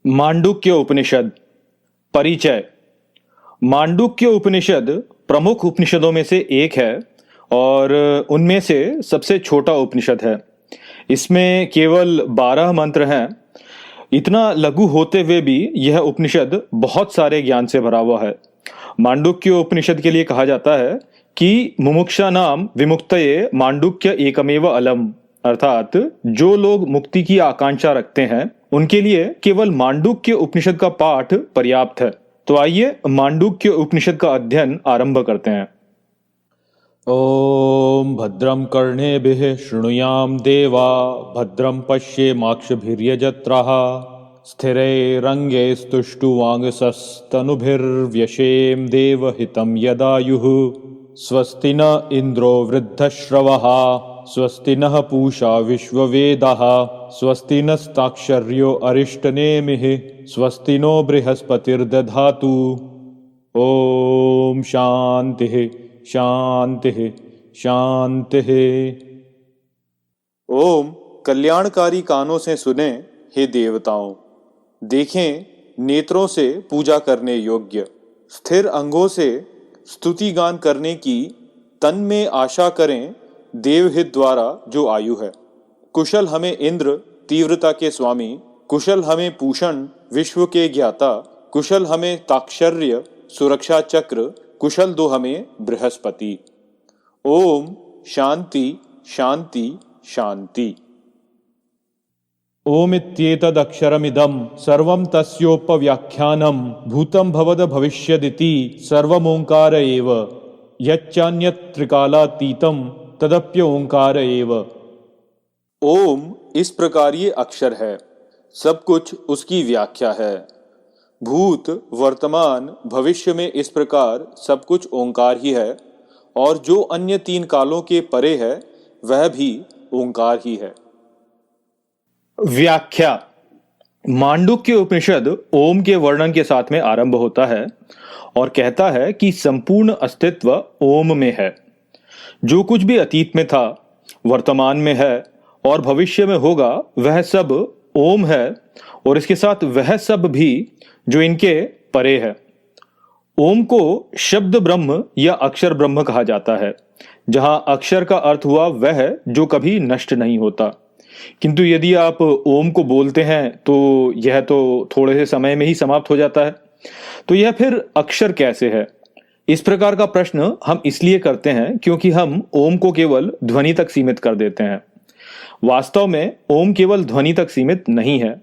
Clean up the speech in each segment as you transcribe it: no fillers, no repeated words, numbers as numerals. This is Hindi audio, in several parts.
मांडुक्य उपनिषद। परिचय। मांडुक्य उपनिषद प्रमुख उपनिषदों में से एक है और उनमें से सबसे छोटा उपनिषद है। इसमें केवल 12 मंत्र हैं। इतना लघु होते हुए भी यह उपनिषद बहुत सारे ज्ञान से भरा हुआ है। मांडुक्य उपनिषद के लिए कहा जाता है कि मुमुक्षा नाम विमुक्तये मांडुक्य एकमेव अलम, अर्थात जो लोग मुक्ति की आकांक्षा रखते हैं उनके लिए केवल मांडुक्य उपनिषद का पाठ पर्याप्त है। तो आइए मांडुक्य उपनिषद का अध्ययन आरंभ करते हैं। ओम भद्रं कर्णेभिः शृणुयाम देवा भद्रं पश्येमाक्षभिर्यजत्राः स्थिरैरङ्गैस्तुष्टुवांगसस्तनुभिर्व्यशेम देवहितं यदायुः। स्वस्ति न इन्द्रो वृद्धश्रवः स्वस्ति नः पूषा विश्ववेदाः स्वस्ति नस्ताक्षर्यो अरिष्टनेमिः स्वस्ति नो बृहस्पतिर्दधातु। ओम शांतिः शांतिः शांतिः। ओम कल्याणकारी कानों से सुने हे देवताओं, देखें नेत्रों से पूजा करने योग्य, स्थिर अंगों से स्तुति गान करने की तन में आशा करें देवहित द्वारा जो आयु है। कुशल हमें इंद्र तीव्रता के स्वामी, कुशल हमें पूषण विश्व के ज्ञाता, कुशल हमें ताक्षर्य सुरक्षा चक्र, कुशल दो हमें बृहस्पति। ओम शांति शांति शांति। ओमित्येतदक्षरमिदं सर्वं तस्योपव्याख्यानं भूतं भवद भविष्यदिति सर्वमोंकार एव। यच्चान्यत् त्रिकालातीतं तदप्य ओंकार एव। ओम इस प्रकार ये अक्षर है, सब कुछ उसकी व्याख्या है। भूत वर्तमान भविष्य में इस प्रकार सब कुछ ओंकार ही है, और जो अन्य 3 कालों के परे है वह भी ओंकार ही है। व्याख्या। मांडुक्य उपनिषद ओम के वर्णन के साथ में आरंभ होता है और कहता है कि संपूर्ण अस्तित्व ओम में है। जो कुछ भी अतीत में था, वर्तमान में है और भविष्य में होगा वह सब ओम है, और इसके साथ वह सब भी जो इनके परे है। ओम को शब्द ब्रह्म या अक्षर ब्रह्म कहा जाता है, जहां अक्षर का अर्थ हुआ वह जो कभी नष्ट नहीं होता। किंतु यदि आप ओम को बोलते हैं तो यह तो थोड़े से समय में ही समाप्त हो जाता है, तो यह फिर अक्षर कैसे है? इस प्रकार का प्रश्न हम इसलिए करते हैं क्योंकि हम ओम को केवल ध्वनि तक सीमित कर देते हैं। वास्तव में ओम केवल ध्वनि तक सीमित नहीं है,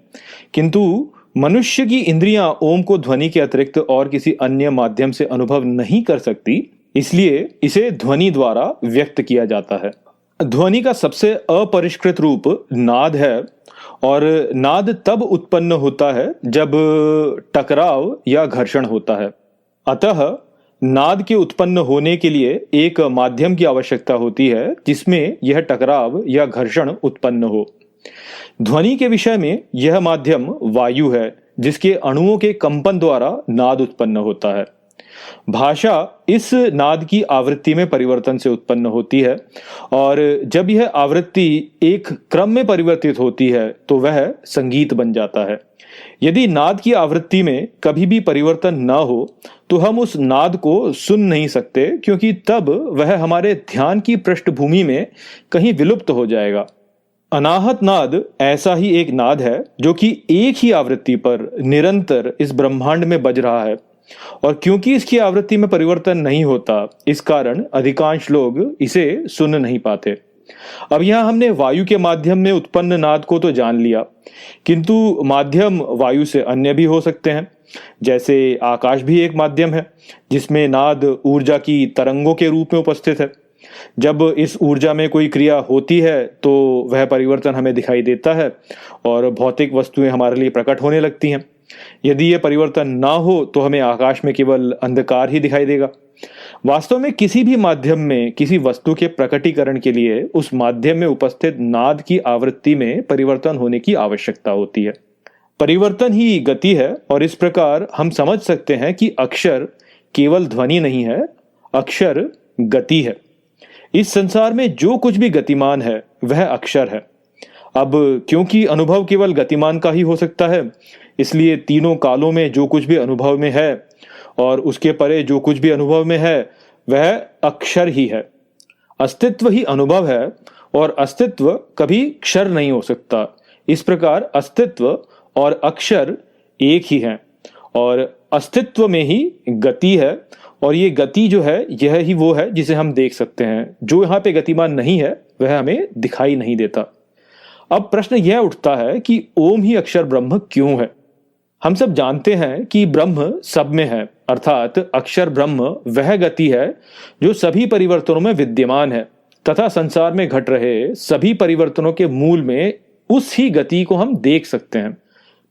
किंतु मनुष्य की इंद्रियां ओम को ध्वनि के अतिरिक्त और किसी अन्य माध्यम से अनुभव नहीं कर सकती, इसलिए इसे ध्वनि द्वारा व्यक्त किया जाता है। ध्वनि का सबसे अपरिष्कृत रूप नाद है, और नाद तब उत्पन्न होता है जब टकराव या घर्षण होता है। अतः नाद के उत्पन्न होने के लिए एक माध्यम की आवश्यकता होती है जिसमें यह टकराव या घर्षण उत्पन्न हो। ध्वनि के विषय में यह माध्यम वायु है, जिसके अणुओं के कंपन द्वारा नाद उत्पन्न होता है। भाषा इस नाद की आवृत्ति में परिवर्तन से उत्पन्न होती है, और जब यह आवृत्ति एक क्रम में परिवर्तित होती है तो वह संगीत बन जाता है। यदि नाद की आवृत्ति में कभी भी परिवर्तन न हो तो हम उस नाद को सुन नहीं सकते, क्योंकि तब वह हमारे ध्यान की पृष्ठभूमि में कहीं विलुप्त हो जाएगा। अनाहत नाद ऐसा ही एक नाद है जो कि एक ही आवृत्ति पर निरंतर इस ब्रह्मांड में बज रहा है, और क्योंकि इसकी आवृत्ति में परिवर्तन नहीं होता, इस कारण अधिकांश लोग इसे सुन नहीं पाते। अब यहां हमने वायु के माध्यम में उत्पन्न नाद को तो जान लिया, किंतु माध्यम वायु से अन्य भी हो सकते हैं। जैसे आकाश भी एक माध्यम है जिसमें नाद ऊर्जा की तरंगों के रूप में उपस्थित है। जब इस ऊर्जा में कोई क्रिया होती है तो वह परिवर्तन हमें दिखाई देता है और भौतिक वस्तुएं हमारे लिए प्रकट होने लगती हैं। यदि यह परिवर्तन ना हो तो हमें आकाश में केवल अंधकार ही दिखाई देगा। वास्तव में किसी भी माध्यम में किसी वस्तु के प्रकटीकरण के लिए उस माध्यम में उपस्थित नाद की आवृत्ति में परिवर्तन होने की आवश्यकता होती है। परिवर्तन ही गति है, और इस प्रकार हम समझ सकते हैं कि अक्षर केवल ध्वनि नहीं है, अक्षर गति है। इस संसार में जो कुछ भी गतिमान है वह अक्षर है। अब क्योंकि अनुभव केवल गतिमान का ही हो सकता है, इसलिए तीनों कालों में जो कुछ भी अनुभव में है और उसके परे जो कुछ भी अनुभव में है वह अक्षर ही है। अस्तित्व ही अनुभव है और अस्तित्व कभी क्षर नहीं हो सकता। इस प्रकार अस्तित्व और अक्षर एक ही हैं और अस्तित्व में ही गति है और ये गति जो है यह ही वो है जिसे हम देख सकते हैं। जो यहाँ पे गतिमान नहीं है वह हमें दिखाई नहीं देता। अब प्रश्न यह उठता है कि ओम ही अक्षर ब्रह्म क्यों है। हम सब जानते हैं कि ब्रह्म सब में है, अर्थात अक्षर ब्रह्म वह गति है जो सभी परिवर्तनों में विद्यमान है तथा संसार में घट रहे सभी परिवर्तनों के मूल में उस ही गति को हम देख सकते हैं।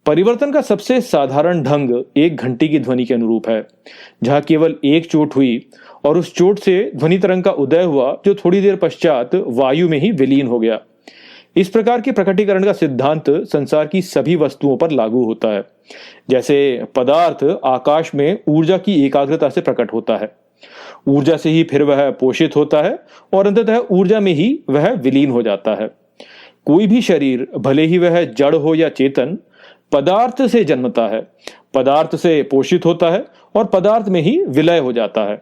परिवर्तन का सबसे साधारण ढंग एक घंटी की ध्वनि के अनुरूप है, जहां केवल एक चोट हुई और उस चोट से ध्वनि तरंग का उदय हुआ जो थोड़ी देर पश्चात वायु में ही विलीन हो गया। इस प्रकार के प्रकटीकरण का सिद्धांत संसार की सभी वस्तुओं पर लागू होता है। जैसे पदार्थ आकाश में ऊर्जा की एकाग्रता से प्रकट होता है, ऊर्जा से ही फिर वह पोषित होता है और अंततः ऊर्जा में ही वह विलीन हो जाता है। कोई भी शरीर, भले ही वह जड़ हो या चेतन, पदार्थ से जन्मता है, पदार्थ से पोषित होता है और पदार्थ में ही विलय हो जाता है।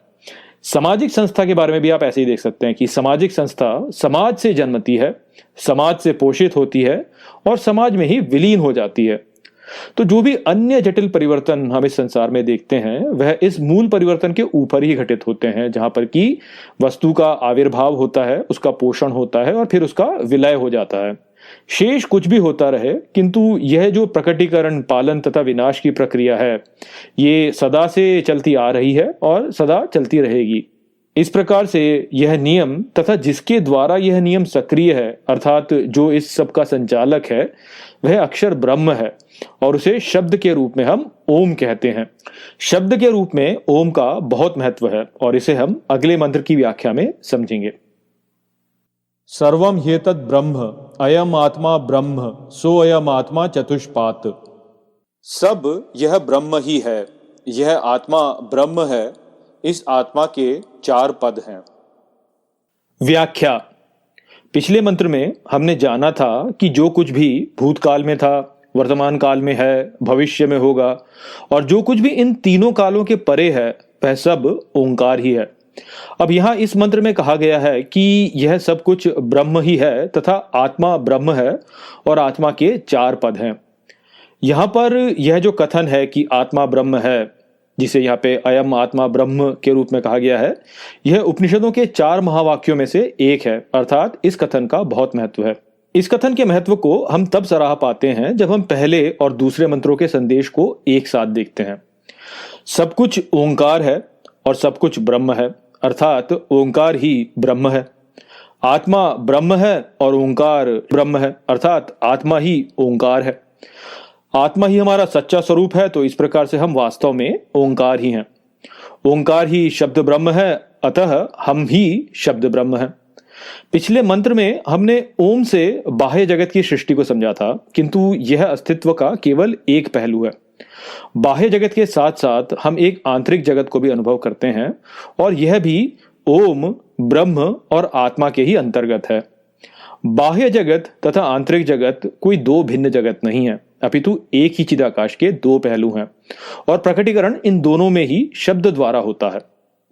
सामाजिक संस्था के बारे में भी आप ऐसे ही देख सकते हैं कि सामाजिक संस्था समाज से जन्मती है, समाज से पोषित होती है और समाज में ही विलीन हो जाती है। तो जो भी अन्य जटिल परिवर्तन हम इस संसार में देखते हैं वह इस मूल परिवर्तन के ऊपर ही घटित होते हैं, जहां पर कि वस्तु का आविर्भाव होता है, उसका पोषण होता है और फिर उसका विलय हो जाता है। शेष कुछ भी होता रहे, किंतु यह जो प्रकटीकरण, पालन तथा विनाश की प्रक्रिया है ये सदा से चलती आ रही है और सदा चलती रहेगी। इस प्रकार से यह नियम तथा जिसके द्वारा यह नियम सक्रिय है, अर्थात जो इस सब का संचालक है, वह अक्षर ब्रह्म है और उसे शब्द के रूप में हम ओम कहते हैं। शब्द के रूप में ओम का बहुत महत्व है और इसे हम अगले मंत्र की व्याख्या में समझेंगे। सर्वम ह्येतद् ब्रह्म अयम आत्मा ब्रह्म सो अयम आत्मा चतुष्पात। सब यह ब्रह्म ही है, यह आत्मा ब्रह्म है, इस आत्मा के 4 पद हैं। व्याख्या। पिछले मंत्र में हमने जाना था कि जो कुछ भी भूतकाल में था, वर्तमान काल में है, भविष्य में होगा और जो कुछ भी इन तीनों कालों के परे है वह सब ओंकार ही है। अब यहाँ इस मंत्र में कहा गया है कि यह सब कुछ ब्रह्म ही है तथा आत्मा ब्रह्म है और आत्मा के 4 पद हैं। यहाँ पर यह जो कथन है कि आत्मा ब्रह्म है, जिसे यहाँ पे अयम आत्मा ब्रह्म के रूप में कहा गया है, यह उपनिषदों के 4 महावाक्यों में से एक है, अर्थात इस कथन का बहुत महत्व है। इस कथन के महत्व को हम तब सराह पाते हैं जब हम पहले और दूसरे मंत्रों के संदेश को एक साथ देखते हैं। सब कुछ ओंकार है और सब कुछ ब्रह्म है, अर्थात ओंकार ही ब्रह्म है। आत्मा ब्रह्म है और ओंकार ब्रह्म है, अर्थात आत्मा ही ओंकार है। आत्मा ही हमारा सच्चा स्वरूप है, तो इस प्रकार से हम वास्तव में ओंकार ही हैं। ओंकार ही शब्द ब्रह्म है, अतः हम ही शब्द ब्रह्म हैं। पिछले मंत्र में हमने ओम से बाह्य जगत की सृष्टि को समझा था, किंतु यह अस्तित्व का केवल एक पहलू है। बाह्य जगत के साथ साथ हम एक आंतरिक जगत को भी अनुभव करते हैं और यह भी ओम, ब्रह्म और आत्मा के ही अंतर्गत है। बाह्य जगत तथा आंतरिक जगत कोई 2 भिन्न जगत नहीं है, अपितु एक ही चिदाकाश के 2 पहलू हैं और प्रकटीकरण इन दोनों में ही शब्द द्वारा होता है।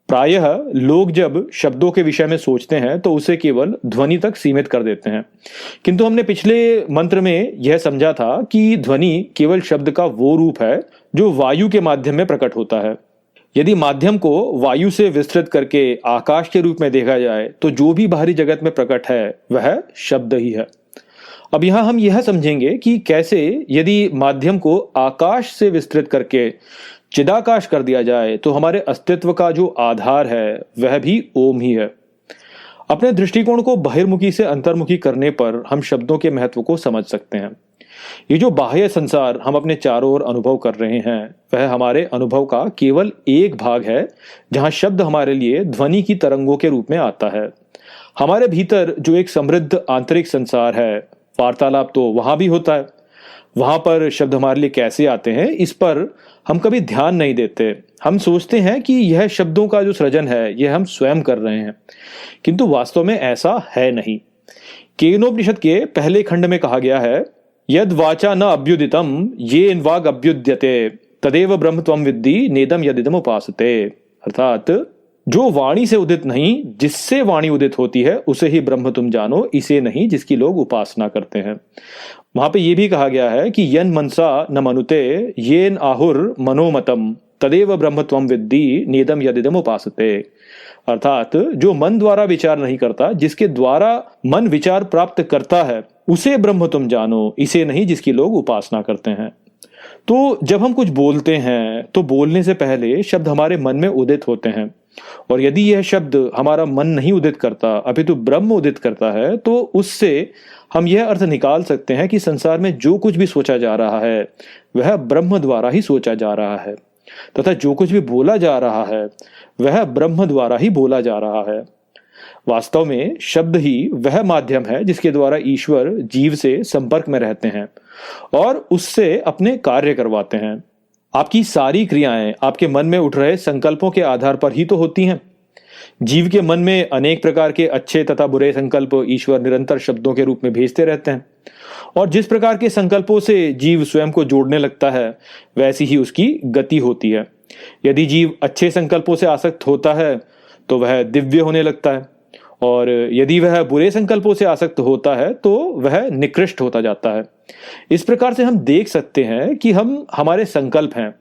प्रायः लोग जब शब्दों के विषय में सोचते हैं तो उसे केवल ध्वनि तक सीमित कर देते हैं, किंतु हमने पिछले मंत्र में यह समझा था कि ध्वनि केवल शब्द का वो रूप है जो वायु के माध्यम में प्रकट होता है। यदि माध्यम को वायु से विस्तृत करके आकाश के रूप में देखा जाए तो जो भी बाहरी जगत में प्रकट है वह शब्द ही है। अब यहां हम यह समझेंगे कि कैसे यदि माध्यम को आकाश से विस्तृत करके चिदाकाश कर दिया जाए तो हमारे अस्तित्व का जो आधार है वह भी ओम ही है। अपने दृष्टिकोण को बहिर्मुखी से अंतर्मुखी करने पर हम शब्दों के महत्व को समझ सकते हैं। ये जो बाह्य संसार हम अपने चारों ओर अनुभव कर रहे हैं वह हमारे अनुभव का केवल एक भाग है, जहां शब्द हमारे लिए ध्वनि की तरंगों के रूप में आता है। हमारे भीतर जो एक समृद्ध आंतरिक संसार है, वार्तालाप तो वहां भी होता है। वहां पर शब्द हमारे लिए कैसे आते हैं इस पर हम कभी ध्यान नहीं देते। हम सोचते हैं कि यह शब्दों का जो सृजन है यह हम स्वयं कर रहे हैं, किंतु वास्तव में ऐसा है नहीं। केनोपनिषद के पहले खंड में कहा गया है, यद वाचा न अभ्युदितम येन वाग अभ्युद्यते तदेव ब्रह्म त्वम विद्धि नेदम यदिदम उपासते। अर्थात जो वाणी से उदित नहीं, जिससे वाणी उदित होती है, उसे ही ब्रह्म तुम जानो, इसे नहीं जिसकी लोग उपासना करते हैं। वहां पे ये भी कहा गया है कि यन मनसा न मनुते येन आहुर मनोमतम तदेव ब्रह्म त्वम विद्धि नेदम यदिदम उपासते। अर्थात जो मन द्वारा विचार नहीं करता, जिसके द्वारा मन विचार प्राप्त करता है, उसे ब्रह्म तुम जानो, इसे नहीं जिसकी लोग उपासना करते हैं। तो जब हम कुछ बोलते हैं तो बोलने से पहले शब्द हमारे मन में उदित होते हैं, और यदि यह शब्द हमारा मन नहीं उदित करता अपितु ब्रह्म उदित करता है, तो उससे हम यह अर्थ निकाल सकते हैं कि संसार में जो कुछ भी सोचा जा रहा है वह ब्रह्म द्वारा ही सोचा जा रहा है, तथा जो कुछ भी बोला जा रहा है वह ब्रह्म द्वारा ही बोला जा रहा है। वास्तव में शब्द ही वह माध्यम है जिसके द्वारा ईश्वर जीव से संपर्क में रहते हैं और उससे अपने कार्य करवाते हैं। आपकी सारी क्रियाएं आपके मन में उठ रहे संकल्पों के आधार पर ही तो होती हैं। जीव के मन में अनेक प्रकार के अच्छे तथा बुरे संकल्प ईश्वर निरंतर शब्दों के रूप में भेजते रहते हैं, और जिस प्रकार के संकल्पों से जीव स्वयं को जोड़ने लगता है वैसी ही उसकी गति होती है। यदि जीव अच्छे संकल्पों से आसक्त होता है तो वह दिव्य होने लगता है, और यदि वह बुरे संकल्पों से आसक्त होता है तो वह निकृष्ट होता जाता है। इस प्रकार से हम देख सकते हैं कि हम हमारे संकल्प हैं,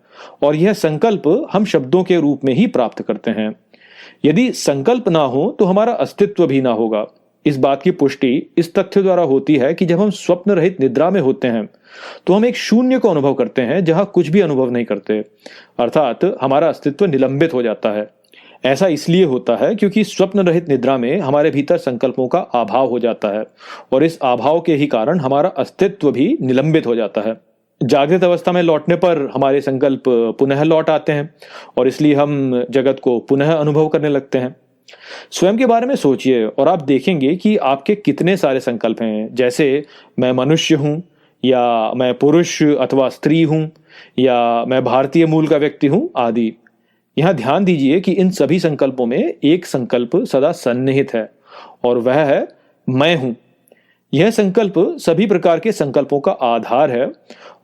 और यह संकल्प हम शब्दों के रूप में ही प्राप्त करते हैं। यदि संकल्प ना हो तो हमारा अस्तित्व भी ना होगा। इस बात की पुष्टि इस तथ्य द्वारा होती है कि जब हम स्वप्न रहित निद्रा में होते हैं तो हम एक शून्य को अनुभव करते हैं जहां कुछ भी अनुभव नहीं करते, अर्थात हमारा अस्तित्व निलंबित हो जाता है। ऐसा इसलिए होता है क्योंकि स्वप्न रहित निद्रा में हमारे भीतर संकल्पों का अभाव हो जाता है, और इस अभाव के ही कारण हमारा अस्तित्व भी निलंबित हो जाता है। जागृत अवस्था में लौटने पर हमारे संकल्प पुनः लौट आते हैं, और इसलिए हम जगत को पुनः अनुभव करने लगते हैं। स्वयं के बारे में सोचिए और आप देखेंगे कि आपके कितने सारे संकल्प हैं, जैसे मैं मनुष्य हूं, या मैं पुरुष अथवा स्त्री हूं, या मैं भारतीय मूल का व्यक्ति हूं आदि। यहां ध्यान दीजिए कि इन सभी संकल्पों में एक संकल्प सदा सन्निहित है, और वह है मैं हूं। यह संकल्प सभी प्रकार के संकल्पों का आधार है,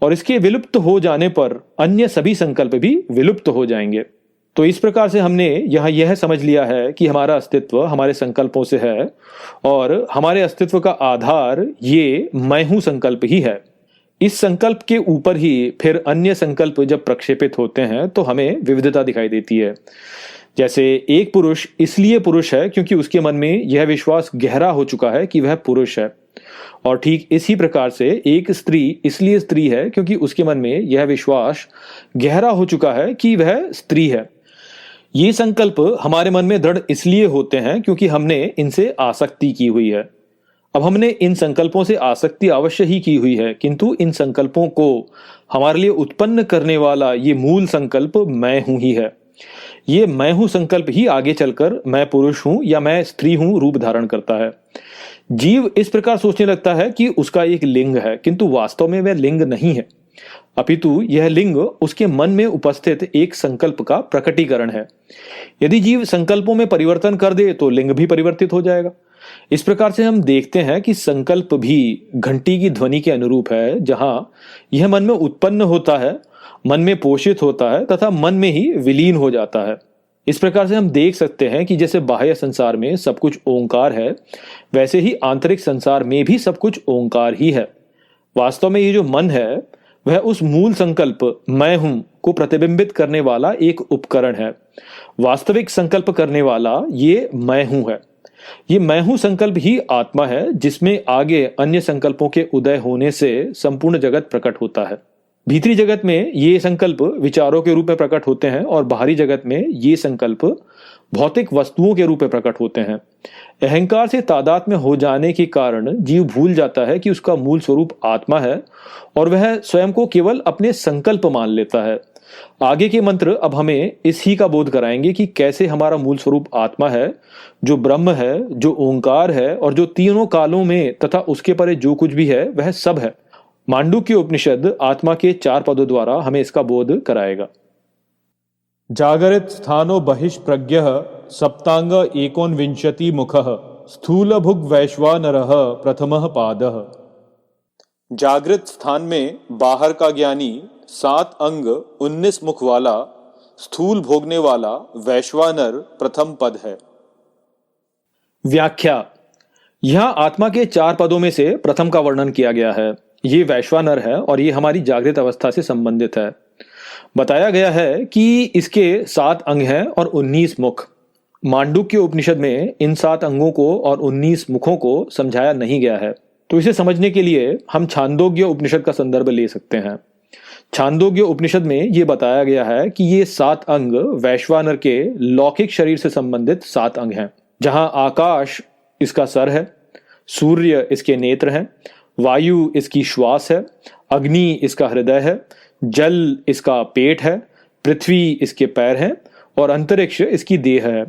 और इसके विलुप्त हो जाने पर अन्य सभी संकल्प भी विलुप्त हो जाएंगे। तो इस प्रकार से हमने यहाँ यह समझ लिया है कि हमारा अस्तित्व हमारे संकल्पों से है, और हमारे अस्तित्व का आधार ये मैं हूं संकल्प ही है। इस संकल्प के ऊपर ही फिर अन्य संकल्प जब प्रक्षेपित होते हैं तो हमें विविधता दिखाई देती है। जैसे एक पुरुष इसलिए पुरुष है क्योंकि उसके मन में यह विश्वास गहरा हो चुका है कि वह पुरुष है, और ठीक इसी प्रकार से एक स्त्री इसलिए स्त्री है क्योंकि उसके मन में यह विश्वास गहरा हो चुका है कि वह स्त्री है। ये संकल्प हमारे मन में दृढ़ इसलिए होते हैं क्योंकि हमने इनसे आसक्ति की हुई है। अब हमने इन संकल्पों से आसक्ति अवश्य ही की हुई है, किंतु इन संकल्पों को हमारे लिए उत्पन्न करने वाला ये मूल संकल्प मैं हूं ही है। ये मैं हूं संकल्प ही आगे चलकर मैं पुरुष हूं या मैं स्त्री हूं रूप धारण करता है। जीव इस प्रकार सोचने लगता है कि उसका एक लिंग है, किंतु वास्तव में वह लिंग नहीं है, अपितु यह लिंग उसके मन में उपस्थित एक संकल्प का प्रकटीकरण है। यदि जीव संकल्पों में परिवर्तन कर दे तो लिंग भी परिवर्तित हो जाएगा। इस प्रकार से हम देखते हैं कि संकल्प भी घंटी की ध्वनि के अनुरूप है, जहां यह मन में उत्पन्न होता है, मन में पोषित होता है तथा मन में ही विलीन हो जाता है। इस प्रकार से हम देख सकते हैं कि जैसे बाह्य संसार में सब कुछ ओंकार है, वैसे ही आंतरिक संसार में भी सब कुछ ओंकार ही है। वास्तव में ये जो मन है वह उस मूल संकल्प मैं हूं को प्रतिबिंबित करने वाला एक उपकरण है। वास्तविक संकल्प करने वाला ये मैं हूं है। ये मैं हूं संकल्प ही आत्मा है, जिसमें आगे अन्य संकल्पों के उदय होने से संपूर्ण जगत प्रकट होता है। भीतरी जगत में ये संकल्प विचारों के रूप में प्रकट होते हैं, और बाहरी जगत में ये संकल्प भौतिक वस्तुओं के रूप में प्रकट होते हैं। अहंकार से तादात्म्य हो जाने के कारण जीव भूल जाता है कि उसका मूल स्वरूप आत्मा है, और वह स्वयं को केवल अपने संकल्प मान लेता है। आगे के मंत्र अब हमें इसी का बोध कराएंगे कि कैसे हमारा मूल स्वरूप आत्मा है, जो ब्रह्म है, जो ओंकार है, और जो तीनों कालों में तथा उसके परे जो कुछ भी है वह सब है। मांडुक्य उपनिषद आत्मा के 4 पदों द्वारा हमें इसका बोध कराएगा। जागरित स्थानो बहिष्प्रज्ञः सप्तांग एकोनविंशति मुखः स्थूलभुग् वैश्वानरः प्रथमः पादः। जागृत स्थान में बाहर का ज्ञानी 7 अंग 19 मुख वाला स्थूल भोगने वाला वैश्वानर प्रथम पद है। व्याख्या। यहाँ आत्मा के 4 पदों में से प्रथम का वर्णन किया गया है। ये वैश्वानर है और ये हमारी जागृत अवस्था से संबंधित है। बताया गया है कि इसके 7 अंग हैं और 19 मुख। मांडुक्य उपनिषद में इन 7 अंगों को और 19 मुखों को समझाया नहीं गया है, तो इसे समझने के लिए हम छांदोग्य उपनिषद का संदर्भ ले सकते हैं। छांदोग्य उपनिषद में यह बताया गया है कि ये 7 अंग वैश्वानर के लौकिक शरीर से संबंधित 7 अंग हैं, जहां आकाश इसका सर है, सूर्य इसके नेत्र हैं, वायु इसकी श्वास है, अग्नि इसका हृदय है, जल इसका पेट है, पृथ्वी इसके पैर हैं और अंतरिक्ष इसकी देह है।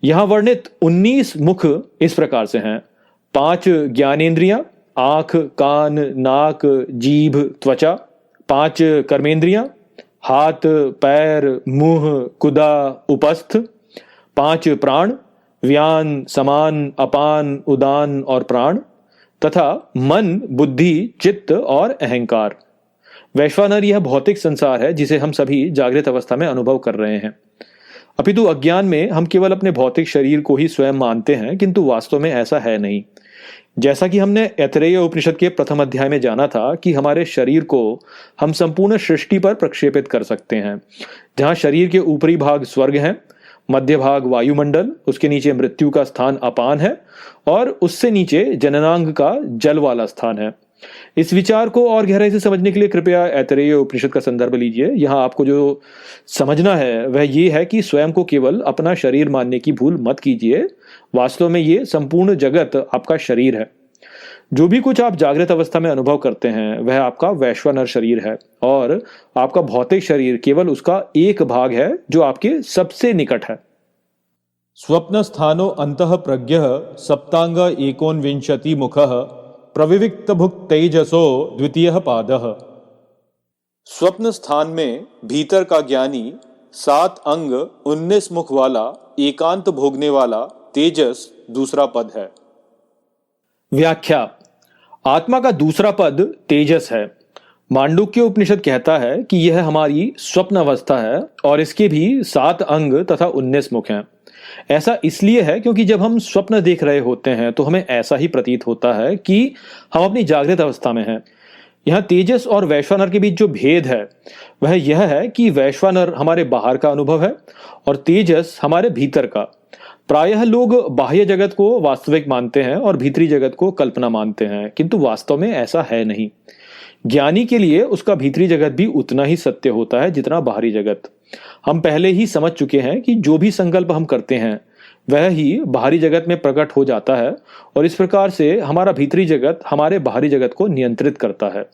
यहां वर्णित 19 मुख इस प्रकार से हैं। 5 ज्ञानेंद्रियां, आंख, कान, नाक, जीभ, त्वचा। 5 कर्मेंद्रियां, हाथ, पैर, मुंह, कुदा, उपस्थ। 5 प्राण, व्यान, समान, अपान, उदान और प्राण, तथा मन, बुद्धि, चित्त और अहंकार। वैश्वानर यह भौतिक संसार है जिसे हम सभी जागृत अवस्था में अनुभव कर रहे हैं। अपितु अज्ञान में हम केवल अपने भौतिक शरीर को ही स्वयं मानते हैं, किंतु वास्तव में ऐसा है नहीं। जैसा कि हमने ऐतरेय उपनिषद के प्रथम अध्याय में जाना था कि हमारे शरीर को हम संपूर्ण सृष्टि पर प्रक्षेपित कर सकते हैं, जहां शरीर के ऊपरी भाग स्वर्ग है, मध्य भाग वायुमंडल, उसके नीचे मृत्यु का स्थान अपान है और उससे नीचे जननांग का जल वाला स्थान है। इस विचार को और गहराई से समझने के लिए कृपया ऐतरेय उपनिषद का संदर्भ लीजिए। यहाँ आपको जो समझना है वह ये है कि स्वयं को केवल अपना शरीर मानने की भूल मत कीजिए। वास्तव में ये संपूर्ण जगत आपका शरीर है। जो भी कुछ आप जागृत अवस्था में अनुभव करते हैं वह आपका वैश्वानर शरीर है और आपका भौतिक शरीर केवल उसका एक भाग है जो आपके सबसे निकट है। स्वप्न स्थानो अंतः प्रज्ञः सप्तांग एकोनविंशति मुखः प्रविविक्त भुक् तेजसो द्वितीयः पादः। स्वप्न स्थान में भीतर का ज्ञानी 7 अंग 19 मुख वाला एकांत भोगने वाला तेजस दूसरा पद है। व्याख्या। आत्मा का दूसरा पद तेजस है। मांडुक्य उपनिषद कहता है कि यह हमारी स्वप्न अवस्था है और इसके भी 7 अंग तथा 19 मुख हैं। ऐसा इसलिए है क्योंकि जब हम स्वप्न देख रहे होते हैं तो हमें ऐसा ही प्रतीत होता है कि हम अपनी जागृत अवस्था में हैं। यहाँ तेजस और वैश्वानर के बीच जो भेद है वह यह है कि वैश्वानर हमारे बाहर का अनुभव है और तेजस हमारे भीतर का। प्रायः लोग बाह्य जगत को वास्तविक मानते हैं और भीतरी जगत को कल्पना मानते हैं, किंतु वास्तव में ऐसा है नहीं। ज्ञानी के लिए उसका भीतरी जगत भी उतना ही सत्य होता है जितना बाहरी जगत। हम पहले ही समझ चुके हैं कि जो भी संकल्प हम करते हैं वह ही बाहरी जगत में प्रकट हो जाता है और इस प्रकार से हमारा भीतरी जगत हमारे बाहरी जगत को नियंत्रित करता है।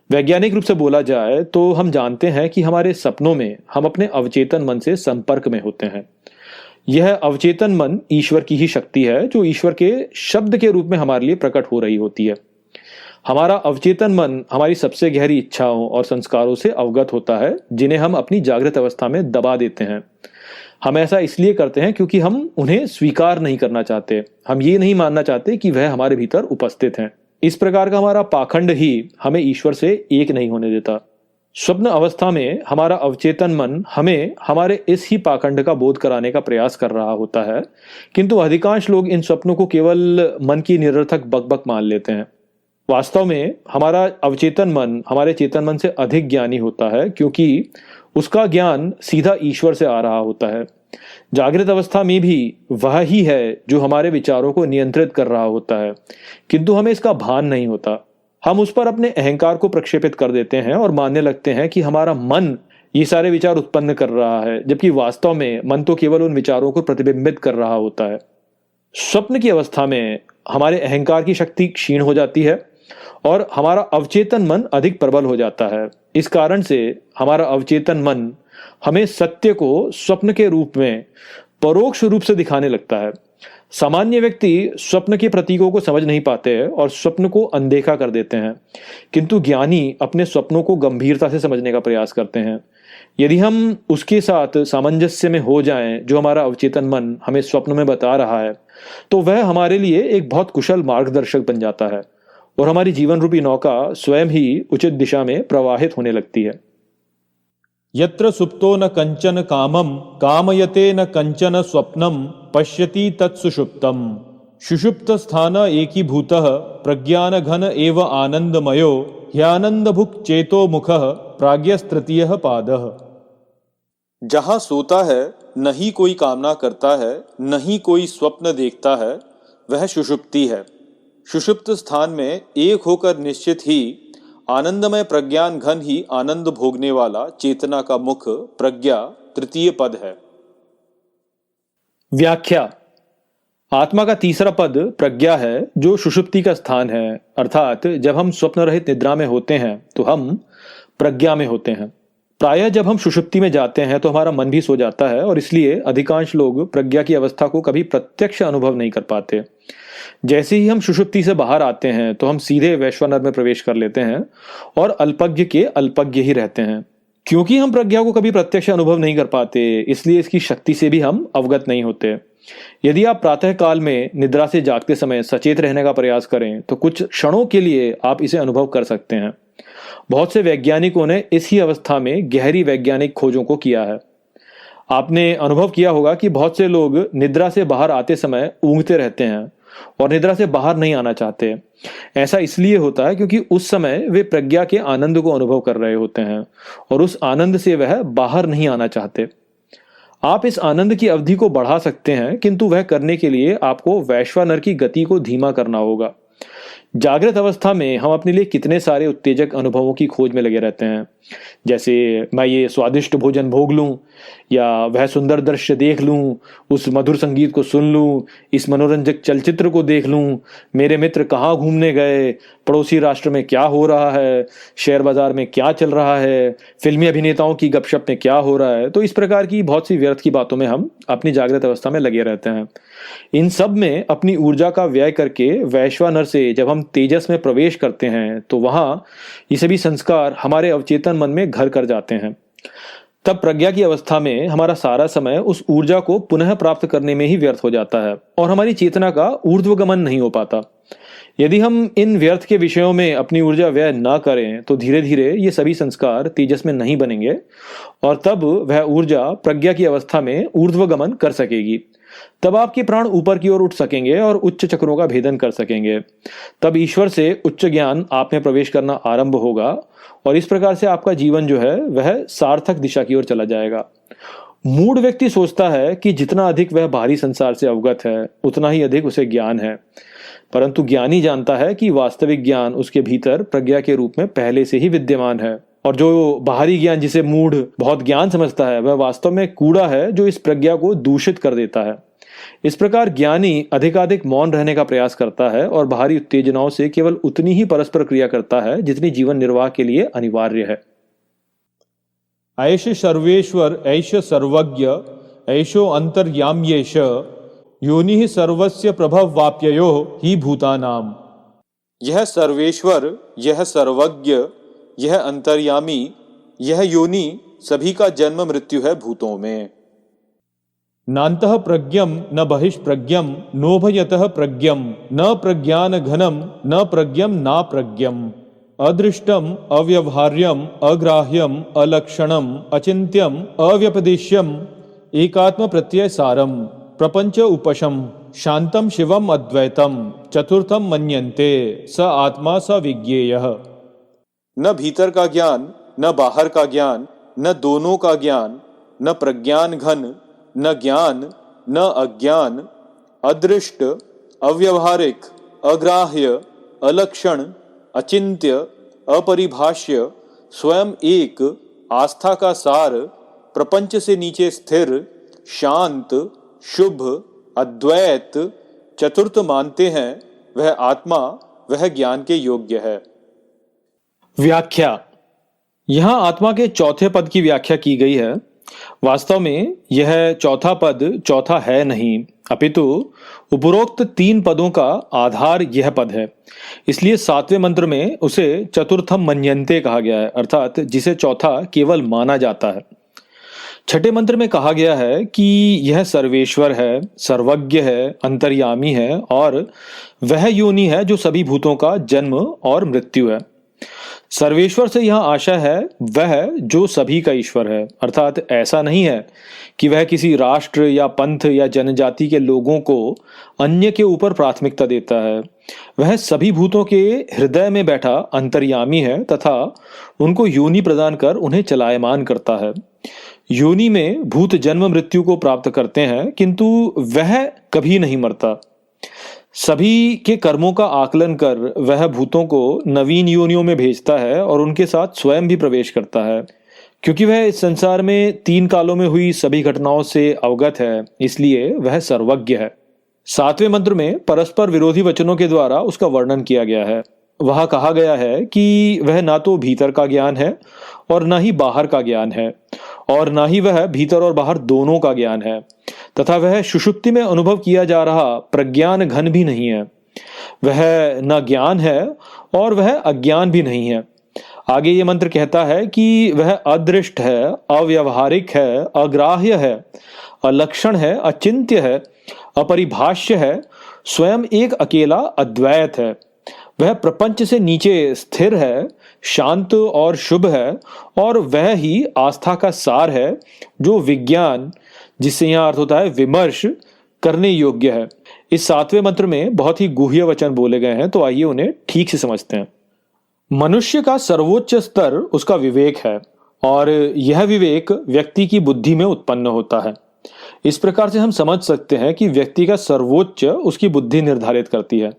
वैज्ञानिक रूप से बोला जाए तो हम जानते हैं कि हमारे सपनों में हम अपने अवचेतन मन से संपर्क में होते हैं। यह अवचेतन मन ईश्वर की ही शक्ति है जो ईश्वर के शब्द के रूप में हमारे लिए प्रकट हो रही होती है। हमारा अवचेतन मन हमारी सबसे गहरी इच्छाओं और संस्कारों से अवगत होता है जिन्हें हम अपनी जागृत अवस्था में दबा देते हैं। हम ऐसा इसलिए करते हैं क्योंकि हम उन्हें स्वीकार नहीं करना चाहते। हम ये नहीं मानना चाहते कि वह हमारे भीतर उपस्थित हैं। इस प्रकार का हमारा पाखंड ही हमें ईश्वर से एक नहीं होने देता। स्वप्न अवस्था में हमारा अवचेतन मन हमें हमारे इस ही पाखंड का बोध कराने का प्रयास कर रहा होता है, किंतु अधिकांश लोग इन स्वप्नों को केवल मन की निरर्थक बकबक मान लेते हैं। वास्तव में हमारा अवचेतन मन हमारे चेतन मन से अधिक ज्ञानी होता है क्योंकि उसका ज्ञान सीधा ईश्वर से आ रहा होता है। जागृत अवस्था में भी वह ही है जो हमारे विचारों को नियंत्रित कर रहा होता है, किंतु हमें इसका भान नहीं होता। हम उस पर अपने अहंकार को प्रक्षेपित कर देते हैं और मानने लगते हैं कि हमारा मन ये सारे विचार उत्पन्न कर रहा है, जबकि वास्तव में मन तो केवल उन विचारों को प्रतिबिंबित कर रहा होता है। स्वप्न की अवस्था में हमारे अहंकार की शक्ति क्षीण हो जाती है और हमारा अवचेतन मन अधिक प्रबल हो जाता है। इस कारण से हमारा अवचेतन मन हमें सत्य को स्वप्न के रूप में परोक्ष रूप से दिखाने लगता है। सामान्य व्यक्ति स्वप्न के प्रतीकों को समझ नहीं पाते हैं और स्वप्न को अनदेखा कर देते हैं, किंतु ज्ञानी अपने स्वप्नों को गंभीरता से समझने का प्रयास करते हैं। यदि हम उसके साथ सामंजस्य में हो जाएं, जो हमारा अवचेतन मन हमें स्वप्न में बता रहा है, तो वह हमारे लिए एक बहुत कुशल मार्गदर्शक बन जाता है और हमारी जीवन रूपी नौका स्वयं ही उचित दिशा में प्रवाहित होने लगती है। यत्र सुप्तो न कंचन कामम कामयते न कंचन स्वप्नम पश्यति तत्सुषुप्तम। सुषुप्त स्थान एकीभूतः प्रज्ञान घन एव आनंदमयो ह्यानंद भुक् चेतो मुखः प्राज्ञस्तृतीयः पादः। जहां सोता है, न ही कोई कामना करता है, न ही कोई स्वप्न देखता है, वह सुषुप्ति है। सुषुप्त स्थान में एक होकर निश्चित ही आनंदमय प्रज्ञान घन ही आनंद भोगने वाला चेतना का मुख प्रज्ञा तृतीय पद है। व्याख्या। आत्मा का तीसरा पद प्रज्ञा है, जो सुषुप्ति का स्थान है। अर्थात जब हम स्वप्न रहित निद्रा में होते हैं तो हम प्रज्ञा में होते हैं। प्रायः जब हम सुषुप्ति में जाते हैं तो हमारा मन भी सो जाता है और इसलिए अधिकांश लोग प्रज्ञा की अवस्था को कभी प्रत्यक्ष अनुभव नहीं कर पाते। जैसे ही हम सुषुप्ति से बाहर आते हैं तो हम सीधे वैश्वानर में प्रवेश कर लेते हैं और अल्पज्ञ के अल्पज्ञ ही रहते हैं। क्योंकि हम प्रज्ञा को कभी प्रत्यक्ष अनुभव नहीं कर पाते, इसलिए इसकी शक्ति से भी हम अवगत नहीं होते। यदि आप प्रातः काल में निद्रा से जागते समय सचेत रहने का प्रयास करें तो कुछ क्षणों के लिए आप इसे अनुभव कर सकते हैं। बहुत से वैज्ञानिकों ने इसी अवस्था में गहरी वैज्ञानिक खोजों को किया है। आपने अनुभव किया होगा कि बहुत से लोग निद्रा से बाहर आते समय ऊँघते रहते हैं और निद्रा से बाहर नहीं आना चाहते। ऐसा इसलिए होता है क्योंकि उस समय वे प्रज्ञा के आनंद को अनुभव कर रहे होते हैं और उस आनंद से वह बाहर नहीं आना चाहते। आप इस आनंद की अवधि को बढ़ा सकते हैं, किंतु वह करने के लिए आपको वैश्वानर की गति को धीमा करना होगा। जागृत अवस्था में हम अपने लिए कितने सारे उत्तेजक अनुभवों की खोज में लगे रहते हैं, जैसे मैं ये स्वादिष्ट भोजन भोग लूं, या वह सुंदर दृश्य देख लूं, उस मधुर संगीत को सुन लूं, इस मनोरंजक चलचित्र को देख लूं, मेरे मित्र कहाँ घूमने गए, पड़ोसी राष्ट्र में क्या हो रहा है, शेयर बाजार में क्या चल रहा है, फिल्मी अभिनेताओं की गपशप में क्या हो रहा है। तो इस प्रकार की बहुत सी व्यर्थ की बातों में हम अपनी जागृत अवस्था में लगे रहते हैं। इन सब में अपनी ऊर्जा का व्यय करके वैश्वानर से जब हम तेजस में प्रवेश करते हैं तो वहां ये सभी संस्कार हमारे अवचेतन मन में घर कर जाते हैं। तब प्रज्ञा की अवस्था में हमारा सारा समय उस ऊर्जा को पुनः प्राप्त करने में ही व्यर्थ हो जाता है और हमारी चेतना का ऊर्ध्वगमन नहीं हो पाता। यदि हम इन व्यर्थ के विषयों में अपनी ऊर्जा व्यय न करें तो धीरे धीरे ये सभी संस्कार तेजस में नहीं बनेंगे और तब वह ऊर्जा प्रज्ञा की अवस्था में ऊर्ध्वगमन कर सकेगी। तब आपके प्राण ऊपर की ओर उठ सकेंगे और उच्च चक्रों का भेदन कर सकेंगे। तब ईश्वर से उच्च ज्ञान आप में प्रवेश करना आरंभ होगा और इस प्रकार से आपका जीवन जो है वह सार्थक दिशा की ओर चला जाएगा। मूढ़ व्यक्ति सोचता है कि जितना अधिक वह बाहरी संसार से अवगत है उतना ही अधिक उसे ज्ञान है, परंतु ज्ञानी जानता है कि वास्तविक ज्ञान उसके भीतर प्रज्ञा के रूप में पहले से ही विद्यमान है और जो बाहरी ज्ञान जिसे मूढ़ बहुत ज्ञान समझता है वह वास्तव में कूड़ा है जो इस प्रज्ञा को दूषित कर देता है। इस प्रकार ज्ञानी अधिकाधिक मौन रहने का प्रयास करता है और बाहरी उत्तेजनाओं से केवल उतनी ही परस्पर क्रिया करता है जितनी जीवन निर्वाह के लिए अनिवार्य है। ऐश सर्वेश्वर ऐश सर्वज्ञ ऐशो अंतर्याम्येश योनि सर्वस्य प्रभववाप्ययो ही भूतानाम। यह सर्वेश्वर, यह सर्वज्ञ, यह अंतर्यामी, यह योनि सभी का जन्म मृत्यु है भूतों में। नान्तः प्रज्ञम न बहिष्प्रज्ञम नोभयतः प्रज्ञम न प्रज्ञान घनम न प्रज्ञम ना प्रज्ञम अदृष्टम अव्यवहार्यम अग्राह्यम अलक्षणम अचिंत्यम अव्यपदेश्यम एकात्म प्रत्यय सारम प्रपंच उपशम शांतम शिवम अद्वैतम चतुर्थम मन्यन्ते स आत्मा स विज्ञेयः। न भीतर का ज्ञान, न बाहर का ज्ञान, न दोनों का ज्ञान, न प्रज्ञान घन, न ज्ञान, न अज्ञान, अदृष्ट, अव्यवहारिक, अग्राह्य, अलक्षण, अचिंत्य, अपरिभाष्य, स्वयं एक, आस्था का सार, प्रपंच से नीचे स्थिर, शांत, शुभ, अद्वैत, चतुर्थ मानते हैं, वह आत्मा, वह ज्ञान के योग्य है। व्याख्या। यहां आत्मा के चौथे पद की व्याख्या की गई है। वास्तव में यह चौथा पद चौथा है नहीं, अपितु उपरोक्त 3 पदों का आधार यह पद है। इसलिए 7वें मंत्र में उसे चतुर्थम मन्यन्ते कहा गया है, अर्थात जिसे चौथा केवल माना जाता है। छठे मंत्र में कहा गया है कि यह सर्वेश्वर है, सर्वज्ञ है, अंतर्यामी है और वह योनि है जो सभी भूतों का जन्म और मृत्यु है। सर्वेश्वर से यह आशा है वह जो सभी का ईश्वर है, अर्थात ऐसा नहीं है कि वह किसी राष्ट्र या पंथ या जनजाति के लोगों को अन्य के ऊपर प्राथमिकता देता है। वह सभी भूतों के हृदय में बैठा अंतर्यामी है तथा उनको योनि प्रदान कर उन्हें चलायमान करता है। योनि में भूत जन्म मृत्यु को प्राप्त करते हैं, किंतु वह कभी नहीं मरता। सभी के कर्मों का आकलन कर वह भूतों को नवीन योनियों में भेजता है और उनके साथ स्वयं भी प्रवेश करता है। क्योंकि वह इस संसार में 3 कालों में हुई सभी घटनाओं से अवगत है, इसलिए वह सर्वज्ञ है। 7वें मंत्र में परस्पर विरोधी वचनों के द्वारा उसका वर्णन किया गया है। वह कहा गया है कि वह ना तो भीतर का ज्ञान है और ना ही बाहर का ज्ञान है, और ना ही वह भीतर और बाहर दोनों का ज्ञान है, तथा वह सुषुप्ति में अनुभव किया जा रहा प्रज्ञान घन भी नहीं है। वह न ज्ञान है और वह अज्ञान भी नहीं है। आगे ये मंत्र कहता है कि वह अदृष्ट है, अव्यवहारिक है, अग्राह्य है, अलक्षण है, अचिंत्य है, अपरिभाष्य है, स्वयं एक अकेला अद्वैत है। वह प्रपंच से नीचे स्थिर है, शांत और शुभ है, और वह ही आस्था का सार है जो विज्ञान, जिससे यह अर्थ होता है विमर्श, करने योग्य है। इस 7वें मंत्र में बहुत ही गुह्य वचन बोले गए हैं, तो आइए उन्हें ठीक से समझते हैं। मनुष्य का सर्वोच्च स्तर उसका विवेक है, और यह विवेक व्यक्ति की बुद्धि में उत्पन्न होता है। इस प्रकार से हम समझ सकते हैं कि व्यक्ति का सर्वोच्च उसकी बुद्धि निर्धारित करती है।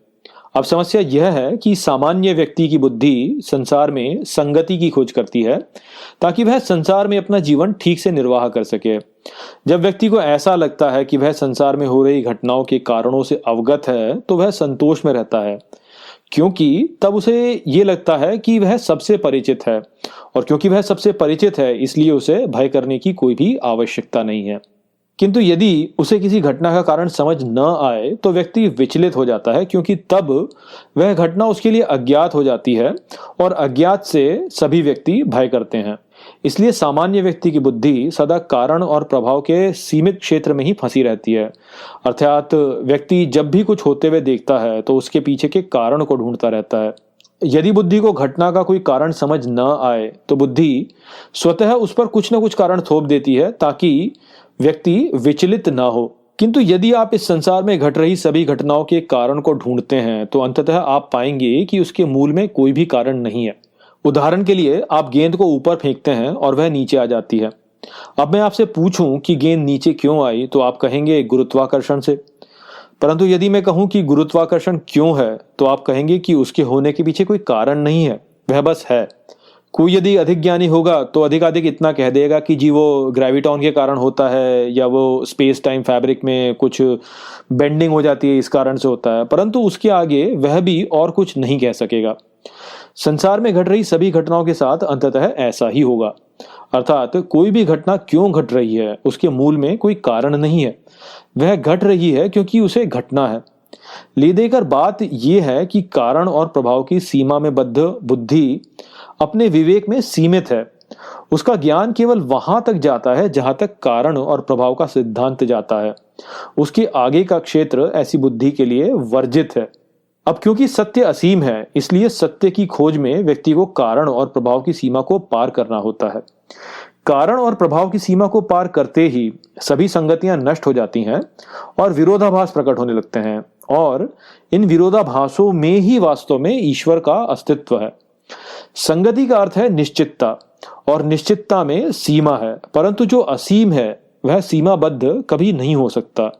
अब समस्या यह है कि सामान्य व्यक्ति की बुद्धि संसार में संगति की खोज करती है, ताकि वह संसार में अपना जीवन ठीक से निर्वाह कर सके। जब व्यक्ति को ऐसा लगता है कि वह संसार में हो रही घटनाओं के कारणों से अवगत है, तो वह संतोष में रहता है, क्योंकि तब उसे ये लगता है कि वह सबसे परिचित है, और क्योंकि वह सबसे परिचित है इसलिए उसे भय करने की कोई भी आवश्यकता नहीं है। किंतु यदि उसे किसी घटना का कारण समझ न आए तो व्यक्ति विचलित हो जाता है, क्योंकि तब वह घटना उसके लिए अज्ञात हो जाती है, और अज्ञात से सभी व्यक्ति भय करते हैं। इसलिए सामान्य व्यक्ति की बुद्धि सदा कारण और प्रभाव के सीमित क्षेत्र में ही फंसी रहती है। अर्थात व्यक्ति जब भी कुछ होते हुए देखता है तो उसके पीछे के कारण को ढूंढता रहता है। यदि बुद्धि को घटना का कोई कारण समझ न आए तो बुद्धि स्वतः उस पर कुछ न कुछ कारण थोप देती है, ताकि व्यक्ति विचलित ना हो। किंतु यदि आप इस संसार में घट रही सभी घटनाओं के कारण को ढूंढते हैं तो अंततः आप पाएंगे कि उसके मूल में कोई भी कारण नहीं है। उदाहरण के लिए, आप गेंद को ऊपर फेंकते हैं और वह नीचे आ जाती है। अब मैं आपसे पूछूं कि गेंद नीचे क्यों आई, तो आप कहेंगे गुरुत्वाकर्षण से। परंतु यदि मैं कहूं कि गुरुत्वाकर्षण क्यों है, तो आप कहेंगे कि उसके होने के पीछे कोई कारण नहीं है, वह बस है। कोई यदि अधिक ज्ञानी होगा तो अधिकाधिक इतना कह देगा कि जी वो ग्रेविटॉन के कारण होता है, या वो स्पेस टाइम फैब्रिक में कुछ बेंडिंग हो जाती है इस कारण से होता है, परंतु उसके आगे वह भी और कुछ नहीं कह सकेगा। संसार में घट रही सभी घटनाओं के साथ अंततः ऐसा ही होगा। अर्थात कोई भी घटना क्यों घट रही है उसके मूल में कोई कारण नहीं है, वह घट रही है क्योंकि उसे घटना है। ले देकर बात यह है कि कारण और प्रभाव की सीमा में बद्ध बुद्धि अपने विवेक में सीमित है। उसका ज्ञान केवल वहां तक जाता है जहां तक कारण और प्रभाव का सिद्धांत जाता है। उसके आगे का क्षेत्र ऐसी बुद्धि के लिए वर्जित है। अब क्योंकि सत्य असीम है, इसलिए सत्य की खोज में व्यक्ति को कारण और प्रभाव की सीमा को पार करना होता है। कारण और प्रभाव की सीमा को पार करते ही सभी संगतियां नष्ट हो जाती हैं और विरोधाभास प्रकट होने लगते हैं, और इन विरोधाभासों में ही वास्तव में ईश्वर का अस्तित्व है। संगति का अर्थ है निश्चितता, और निश्चितता में सीमा है, परंतु जो असीम है वह सीमाबद्ध कभी नहीं हो सकता।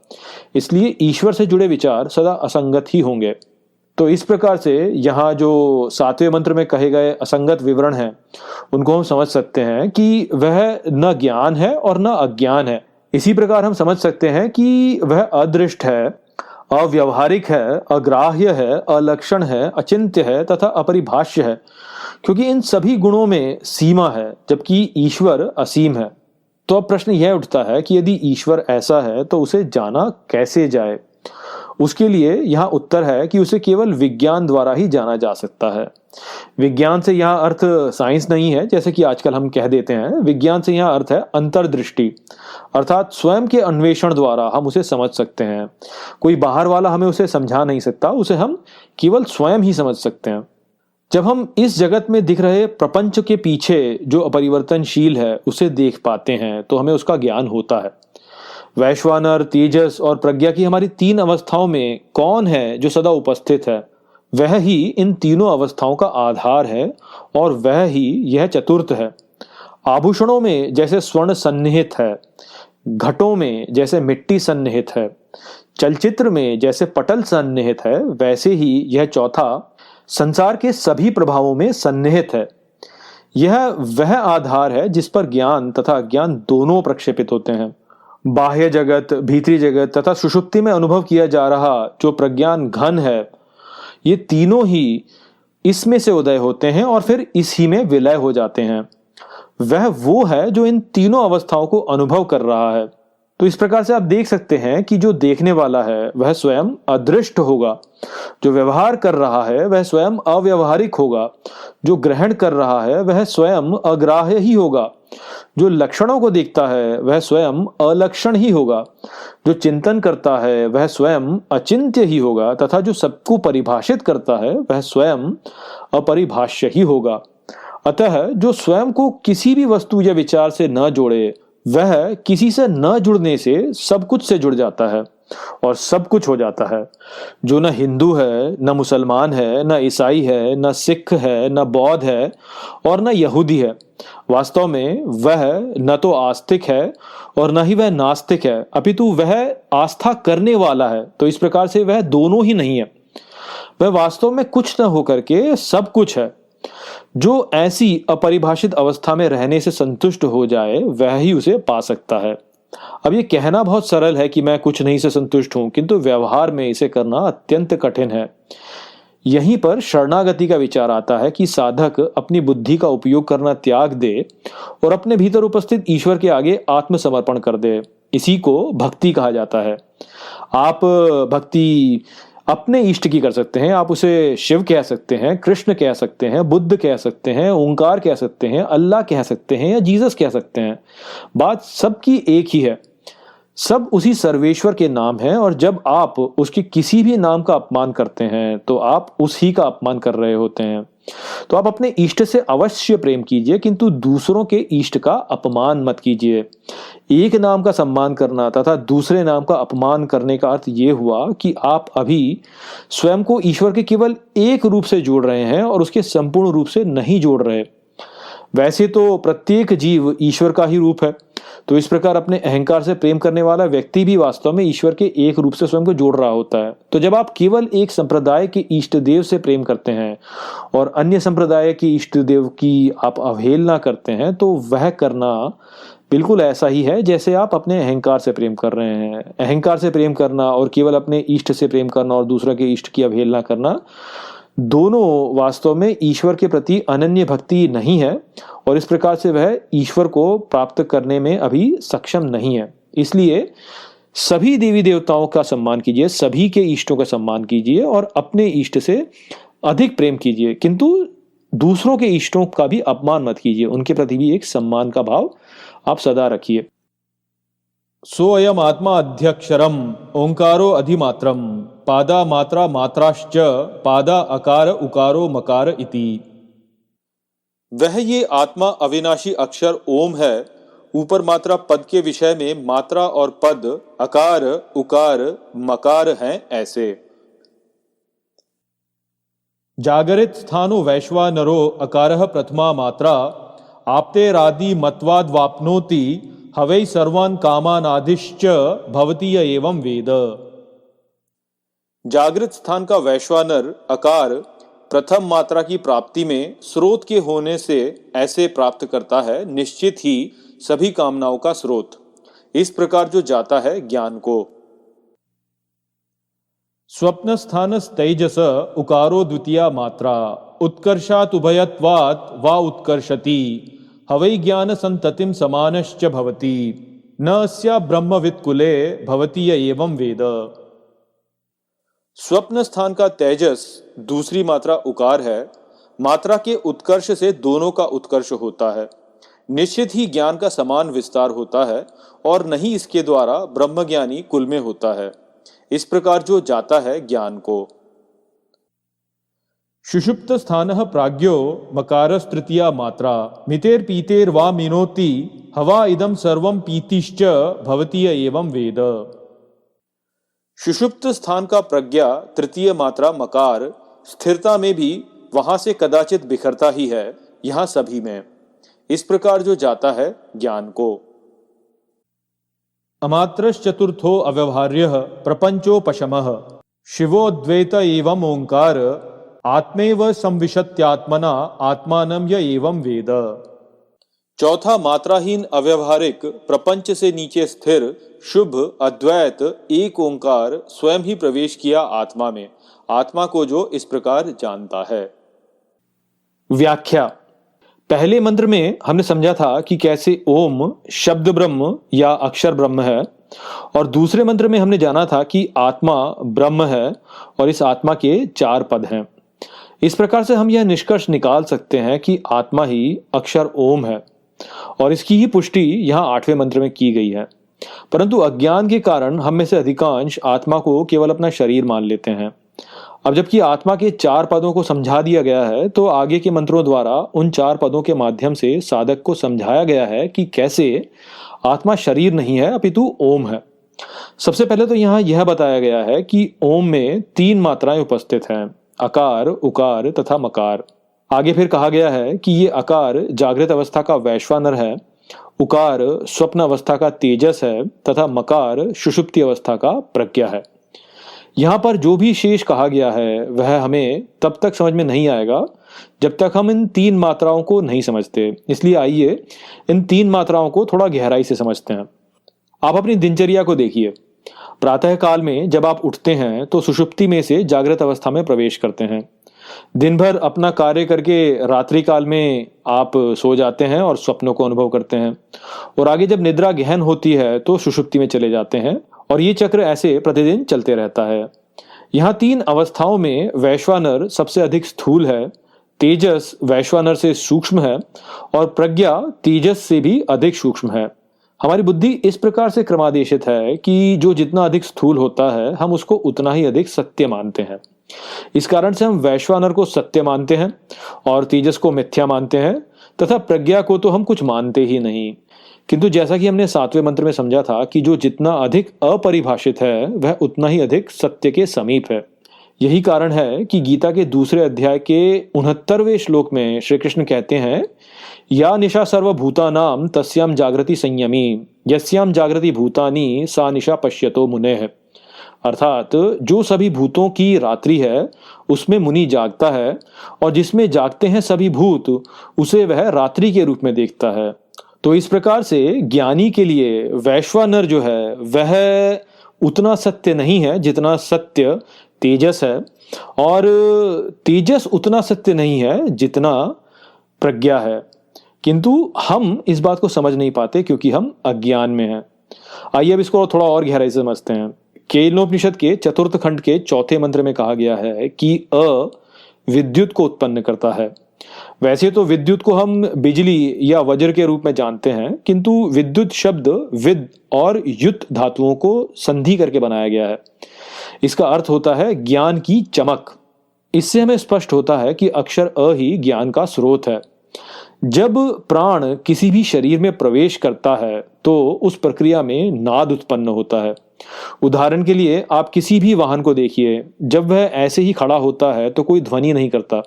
इसलिए ईश्वर से जुड़े विचार सदा असंगत ही होंगे। तो इस प्रकार से यहाँ जो 7वें मंत्र में कहे गए असंगत विवरण हैं, उनको हम समझ सकते हैं कि वह न ज्ञान है और न अज्ञान है। इसी प्रकार हम समझ सकते हैं कि वह अदृष्ट है, अव्यवहारिक है, अग्राह्य है, अलक्षण है, अचिंत्य है तथा अपरिभाष्य है, क्योंकि इन सभी गुणों में सीमा है, जबकि ईश्वर असीम है। तो अब प्रश्न यह उठता है कि यदि ईश्वर ऐसा है तो उसे जाना कैसे जाए। उसके लिए यहाँ उत्तर है कि उसे केवल विज्ञान द्वारा ही जाना जा सकता है। विज्ञान से यहाँ अर्थ साइंस नहीं है जैसे कि आजकल हम कह देते हैं। विज्ञान से यहाँ अर्थ है अंतर्दृष्टि, अर्थात स्वयं के अन्वेषण द्वारा हम उसे समझ सकते हैं। कोई बाहर वाला हमें उसे समझा नहीं सकता, उसे हम केवल स्वयं ही समझ सकते हैं। जब हम इस जगत में दिख रहे प्रपंच के पीछे जो अपरिवर्तनशील है उसे देख पाते हैं तो हमें उसका ज्ञान होता है। वैश्वानर, तेजस और प्रज्ञा की हमारी तीन अवस्थाओं में कौन है जो सदा उपस्थित है, वह ही इन तीनों अवस्थाओं का आधार है और वह ही यह चतुर्थ है। आभूषणों में जैसे स्वर्ण सन्निहित है, घटों में जैसे मिट्टी सन्निहित है, चलचित्र में जैसे पटल सन्निहित है, वैसे ही यह चौथा संसार के सभी प्रभावों में सन्निहित है। यह वह आधार है जिस पर ज्ञान तथा अज्ञान दोनों प्रक्षेपित होते हैं। बाह्य जगत, भीतरी जगत तथा सुषुप्ति में अनुभव किया जा रहा जो प्रज्ञान घन है, ये तीनों ही इसमें से उदय होते हैं और फिर इसी में विलय हो जाते हैं। वह वो है जो इन तीनों अवस्थाओं को अनुभव कर रहा है। तो इस प्रकार से आप देख सकते हैं कि जो देखने वाला है वह स्वयं अदृष्ट होगा, जो व्यवहार कर रहा है वह स्वयं अव्यवहारिक होगा, जो ग्रहण कर रहा है वह स्वयं अग्राह्य ही होगा, जो लक्षणों को देखता है वह स्वयं अलक्षण ही होगा, जो चिंतन करता है वह स्वयं अचिंत्य ही होगा तथा जो सबको परिभाषित करता है वह स्वयं अपरिभाष्य ही होगा। अतः जो स्वयं को किसी भी वस्तु या विचार से न जोड़े वह किसी से न जुड़ने से सब कुछ से जुड़ जाता है और सब कुछ हो जाता है। जो न हिंदू है, न मुसलमान है, न ईसाई है, न सिख है, न बौद्ध है और न यहूदी है, वास्तव में वह न तो आस्तिक है और न ही वह नास्तिक है, अपितु वह आस्था करने वाला है। तो इस प्रकार से वह दोनों ही नहीं है, वह वास्तव में कुछ न होकर के सब कुछ है। जो ऐसी अपरिभाषित अवस्था में रहने से संतुष्ट हो जाए वह ही उसे पा सकता है। अब ये कहना बहुत सरल है कि मैं कुछ नहीं से संतुष्ट हूं, किंतु व्यवहार में इसे करना अत्यंत कठिन है। यहीं पर शरणागति का विचार आता है कि साधक अपनी बुद्धि का उपयोग करना त्याग दे और अपने भीतर उपस्थित ईश्वर के आगे आत्मसमर्पण कर दे। इसी को भक्ति कहा जाता है। आप भक्ति अपने इष्ट की कर सकते हैं, आप उसे शिव कह सकते हैं, कृष्ण कह सकते हैं, बुद्ध कह सकते हैं, ओंकार कह सकते हैं, अल्लाह कह सकते हैं या जीसस कह सकते हैं। बात सबकी एक ही है, सब उसी सर्वेश्वर के नाम हैं और जब आप उसके किसी भी नाम का अपमान करते हैं तो आप उसी का अपमान कर रहे होते हैं। तो आप अपने इष्ट से अवश्य प्रेम कीजिए, किंतु दूसरों के इष्ट का अपमान मत कीजिए। एक नाम का सम्मान करना तथा दूसरे नाम का अपमान करने का अर्थ ये हुआ कि आप अभी स्वयं को ईश्वर के केवल एक रूप से जोड़ रहे हैं और उसके संपूर्ण रूप से नहीं जोड़ रहे। वैसे तो प्रत्येक जीव ईश्वर का ही रूप है, तो इस प्रकार अपने अहंकार से प्रेम करने वाला व्यक्ति भी वास्तव में ईश्वर के एक रूप से स्वयं को जोड़ रहा होता है। तो जब आप केवल एक संप्रदाय के इष्ट देव से प्रेम करते हैं और अन्य संप्रदाय के इष्ट देव की आप अवहेलना करते हैं, तो वह करना बिल्कुल ऐसा ही है जैसे आप अपने अहंकार से प्रेम कर रहे हैं। अहंकार से प्रेम करना और केवल अपने इष्ट से प्रेम करना और दूसरा के इष्ट की अवहेलना करना, दोनों वास्तव में ईश्वर के प्रति अनन्य भक्ति नहीं है और इस प्रकार से वह ईश्वर को प्राप्त करने में अभी सक्षम नहीं है। इसलिए सभी देवी देवताओं का सम्मान कीजिए, सभी के इष्टों का सम्मान कीजिए और अपने इष्ट से अधिक प्रेम कीजिए, किंतु दूसरों के इष्टों का भी अपमान मत कीजिए, उनके प्रति भी एक सम्मान का भाव आप सदा रखिए। सोऽयम् आत्मा अध्यक्षरम ओंकारो अधिमात्रम पादा मात्रा मात्राश्च पादा अकार उकारो मकार इति। वह ये आत्मा अविनाशी अक्षर ओम है। ऊपर मात्रा पद के विषय में मात्रा और पद अकार उकार मकार हैं ऐसे। जागरित स्थानो वैश्वानरो अकारः प्रथमा मात्रा आप्तेरादि मत्वाद वाप्नोति हवै सर्वान् कामान आदिश्च भवति य एवं वेद। जागृत स्थान का वैश्वानर अकार प्रथम मात्रा की प्राप्ति में स्रोत के होने से ऐसे प्राप्त करता है, निश्चित ही सभी कामनाओं का स्रोत। इस प्रकार जो जाता है ज्ञान को। स्वप्न स्थान तेजस उकारो द्वितीया मात्रा उत्कर्षात उभयत्वात् वा उत्कर्षति हवै ज्ञान संततिम समानश्च भवति न अस्या ब्रह्मवित् कुले भवति य एवं वेद। स्वप्न स्थान का तेजस दूसरी मात्रा उकार है। मात्रा के उत्कर्ष से दोनों का उत्कर्ष होता है। निश्चित ही ज्ञान का समान विस्तार होता है और नहीं इसके द्वारा ब्रह्मज्ञानी कुल में होता है। इस प्रकार जो जाता है ज्ञान को। सुषुप्त स्थान प्राज्ञो मकारस्तृतीया मात्रा मितेर पीतेर वा मिनोति हवा इदम सर्वम पीतिश्च भवति एवं वेद। सुषुप्त स्थान का प्रज्ञा तृतीय मात्रा मकार स्थिरता में भी वहां से कदाचित बिखरता ही है, यहां सभी में। इस प्रकार जो जाता है ज्ञान को। अमात्रश्चतुर्थो अव्यवहार्यः प्रपंचोपशमः शिवोद्वैत एवं ओंकार आत्मैव संविशत्यात्मना आत्मानं य एवं वेद। चौथा मात्राहीन अव्यवहारिक प्रपंच से नीचे स्थिर शुभ अद्वैत एक ओंकार स्वयं ही प्रवेश किया आत्मा में, आत्मा को जो इस प्रकार जानता है। व्याख्या। पहले मंत्र में हमने समझा था कि कैसे ओम शब्द ब्रह्म या अक्षर ब्रह्म है, और दूसरे मंत्र में हमने जाना था कि आत्मा ब्रह्म है और इस आत्मा के 4 पद हैं। इस प्रकार से हम यह निष्कर्ष निकाल सकते हैं कि आत्मा ही अक्षर ओम है, और इसकी ही पुष्टि यहाँ 8वें मंत्र में की गई है। परंतु अज्ञान के कारण हम में से अधिकांश आत्मा को केवल अपना शरीर मान लेते हैं। अब जबकि आत्मा के 4 पदों को समझा दिया गया है, तो आगे के मंत्रों द्वारा उन 4 पदों के माध्यम से साधक को समझाया गया है कि कैसे आत्मा शरीर नहीं है अपितु ओम है। सबसे पहले तो यहाँ यह बताया गया है कि ओम में 3 मात्राएं उपस्थित हैं, अकार, उकार तथा मकार। आगे फिर कहा गया है कि ये अकार जागृत अवस्था का वैश्वानर है, उकार स्वप्न अवस्था का तेजस है तथा मकार सुषुप्ति अवस्था का प्रज्ञा है। यहाँ पर जो भी शेष कहा गया है वह हमें तब तक समझ में नहीं आएगा जब तक हम इन 3 मात्राओं को नहीं समझते। इसलिए आइए इन 3 मात्राओं को थोड़ा गहराई से समझते हैं। आप अपनी दिनचर्या को देखिए। प्रातः काल में जब आप उठते हैं तो सुषुप्ति में से जागृत अवस्था में प्रवेश करते हैं। दिन भर अपना कार्य करके रात्रि काल में आप सो जाते हैं और स्वप्नों को अनुभव करते हैं, और आगे जब निद्रा गहन होती है तो सुषुप्ति में चले जाते हैं, और ये चक्र ऐसे प्रतिदिन चलते रहता है। यहाँ 3 अवस्थाओं में वैश्वानर सबसे अधिक स्थूल है, तेजस वैश्वानर से सूक्ष्म है और प्रज्ञा तेजस से भी अधिक सूक्ष्म है। हमारी बुद्धि इस प्रकार से क्रमादेशित है कि जो जितना अधिक स्थूल होता है हम उसको उतना ही अधिक सत्य मानते हैं। इस कारण से हम वैश्वानर को सत्य मानते हैं और तेजस को मिथ्या मानते हैं तथा प्रज्ञा को तो हम कुछ मानते ही नहीं। किंतु जैसा कि हमने 7वें मंत्र में समझा था कि जो जितना अधिक अपरिभाषित है वह उतना ही अधिक सत्य के समीप है। यही कारण है कि गीता के दूसरे अध्याय के 69वें श्लोक में श्री कृष्ण कहते हैं, या निशा सर्वभूतानां तस्याम जागृति संयमी यस्याम जागृति भूतानि सा निशा पश्यतो मुनेः। अर्थात जो सभी भूतों की रात्रि है उसमें मुनि जागता है, और जिसमें जागते हैं सभी भूत उसे वह रात्रि के रूप में देखता है। तो इस प्रकार से ज्ञानी के लिए वैश्वानर जो है वह उतना सत्य नहीं है जितना सत्य तेजस है, और तेजस उतना सत्य नहीं है जितना प्रज्ञा है। किंतु हम इस बात को समझ नहीं पाते क्योंकि हम अज्ञान में हैं। आइए अब इसको थोड़ा और गहराई से समझते हैं। केनोपनिषद के 4th खंड के 4थे मंत्र में कहा गया है कि अ विद्युत को उत्पन्न करता है। वैसे तो विद्युत को हम बिजली या वज्र के रूप में जानते हैं, किंतु विद्युत शब्द विद और युत धातुओं को संधि करके बनाया गया है। इसका अर्थ होता है ज्ञान की चमक। इससे हमें स्पष्ट होता है कि अक्षर अ ही ज्ञान का स्रोत है। जब प्राण किसी भी शरीर में प्रवेश करता है तो उस प्रक्रिया में नाद उत्पन्न होता है। उदाहरण के लिए आप किसी भी वाहन को देखिए, जब वह ऐसे ही खड़ा होता है तो कोई ध्वनि नहीं करता,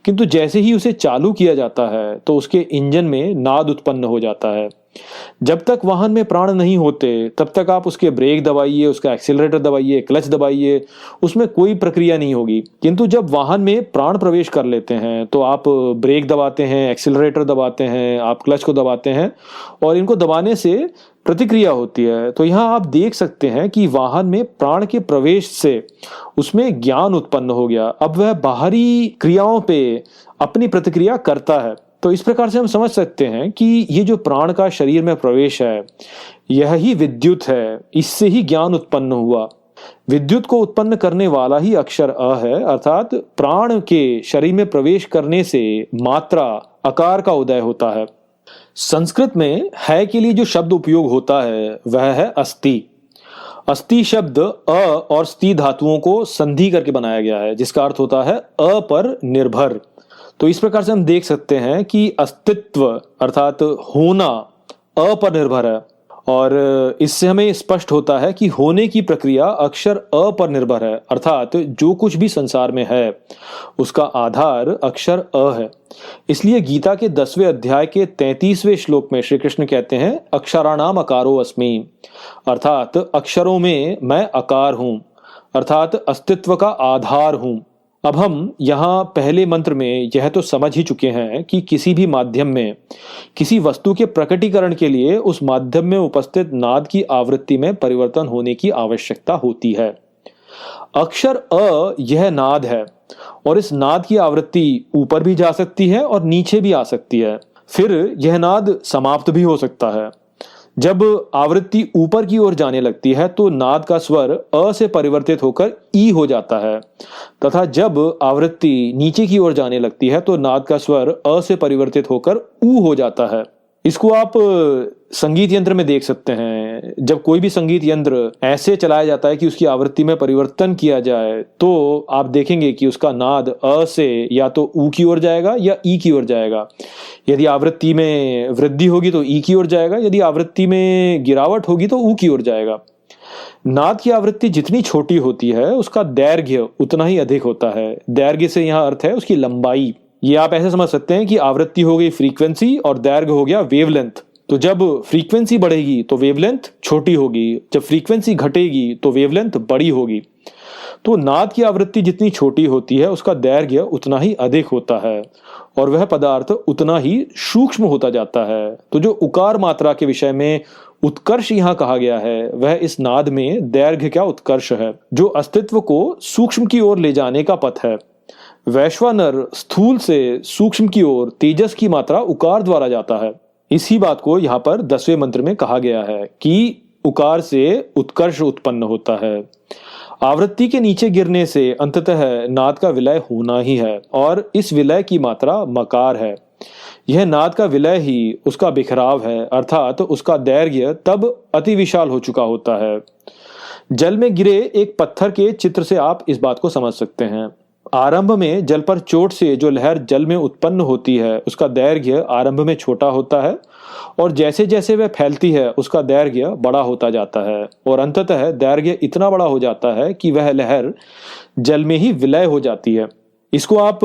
किंतु जैसे ही उसे चालू किया जाता है तो उसके इंजन में नाद उत्पन्न हो जाता है। जब तक वाहन में प्राण नहीं होते तब तक आप उसके ब्रेक दबाइए, उसका एक्सीलरेटर दबाइए, क्लच दबाइए, उसमें कोई प्रक्रिया नहीं होगी। किंतु जब वाहन में प्राण प्रवेश कर लेते हैं तो आप ब्रेक दबाते हैं, एक्सीलरेटर दबाते हैं, आप क्लच को दबाते हैं, और इनको दबाने से प्रतिक्रिया होती है। तो यहाँ आप देख सकते हैं कि वाहन में प्राण के प्रवेश से उसमें ज्ञान उत्पन्न हो गया। अब वह बाहरी क्रियाओं पे अपनी प्रतिक्रिया करता है। तो इस प्रकार से हम समझ सकते हैं कि ये जो प्राण का शरीर में प्रवेश है, यह ही विद्युत है, इससे ही ज्ञान उत्पन्न हुआ। विद्युत को उत्पन्न करने वाला ही अक्षर अ है, अर्थात प्राण के शरीर में प्रवेश करने से मात्रा अकार का उदय होता है। संस्कृत में है के लिए जो शब्द उपयोग होता है वह है अस्ति। अस्ति शब्द अ और स्ति धातुओं को संधि करके बनाया गया है, जिसका अर्थ होता है अ पर निर्भर। तो इस प्रकार से हम देख सकते हैं कि अस्तित्व अर्थात होना अ पर निर्भर है, और इससे हमें स्पष्ट होता है कि होने की प्रक्रिया अक्षर अ पर निर्भर है, अर्थात जो कुछ भी संसार में है उसका आधार अक्षर अ है। इसलिए गीता के 10वें अध्याय के 33वें श्लोक में श्री कृष्ण कहते हैं अक्षराणाम अकारो अस्मि, अर्थात अक्षरों में मैं अकार हूं, अर्थात अस्तित्व का आधार हूं। अब हम यहाँ पहले मंत्र में यह तो समझ ही चुके हैं कि किसी भी माध्यम में किसी वस्तु के प्रकटीकरण के लिए उस माध्यम में उपस्थित नाद की आवृत्ति में परिवर्तन होने की आवश्यकता होती है। अक्षर अ यह नाद है, और इस नाद की आवृत्ति ऊपर भी जा सकती है और नीचे भी आ सकती है। फिर यह नाद समाप्त भी हो सकता है। जब आवृत्ति ऊपर की ओर जाने लगती है तो नाद का स्वर अ से परिवर्तित होकर ई हो जाता है, तथा जब आवृत्ति नीचे की ओर जाने लगती है तो नाद का स्वर अ से परिवर्तित होकर ऊ हो जाता है। इसको आप संगीत यंत्र में देख सकते हैं। जब कोई भी संगीत यंत्र ऐसे चलाया जाता है कि उसकी आवृत्ति में परिवर्तन किया जाए, तो आप देखेंगे कि उसका नाद अ से या तो ऊ की ओर जाएगा या ई की ओर जाएगा। यदि आवृत्ति में वृद्धि होगी तो ई की ओर जाएगा, यदि आवृत्ति में गिरावट होगी तो ऊ की ओर जाएगा। नाद की आवृत्ति जितनी छोटी होती है उसका दैर्घ्य उतना ही अधिक होता है। दैर्घ्य से यहाँ अर्थ है उसकी लंबाई। ये आप ऐसे समझ सकते हैं कि आवृत्ति हो गई फ्रीक्वेंसी और दैर्घ्य हो गया वेवलेंथ। तो जब फ्रीक्वेंसी बढ़ेगी तो वेवलेंथ छोटी होगी, जब फ्रीक्वेंसी घटेगी तो वेवलेंथ बड़ी होगी। तो नाद की आवृत्ति जितनी छोटी होती है उसका दैर्घ्य उतना ही अधिक होता है, और वह पदार्थ उतना ही सूक्ष्म होता जाता है। तो जो उकार मात्रा के विषय में उत्कर्ष यहाँ कहा गया है वह इस नाद में दैर्घ्य का उत्कर्ष है, जो अस्तित्व को सूक्ष्म की ओर ले जाने का पथ है। वैश्वानर स्थूल से सूक्ष्म की ओर तेजस की मात्रा उकार द्वारा जाता है। इसी बात को यहाँ पर 10वें मंत्र में कहा गया है कि उकार से उत्कर्ष उत्पन्न होता है। आवृत्ति के नीचे गिरने से अंततः नाद का विलय होना ही है, और इस विलय की मात्रा मकार है। यह नाद का विलय ही उसका बिखराव है, अर्थात उसका दैर्घ्य तब अति विशाल हो चुका होता है। जल में गिरे एक पत्थर के चित्र से आप इस बात को समझ सकते हैं। आरंभ में जल पर चोट से जो लहर जल में उत्पन्न होती है उसका दैर्घ्य आरंभ में छोटा होता है, और जैसे जैसे वह फैलती है उसका दैर्घ्य बड़ा होता जाता है, और अंततः दैर्घ्य इतना बड़ा हो जाता है कि वह लहर जल में ही विलय हो जाती है। इसको आप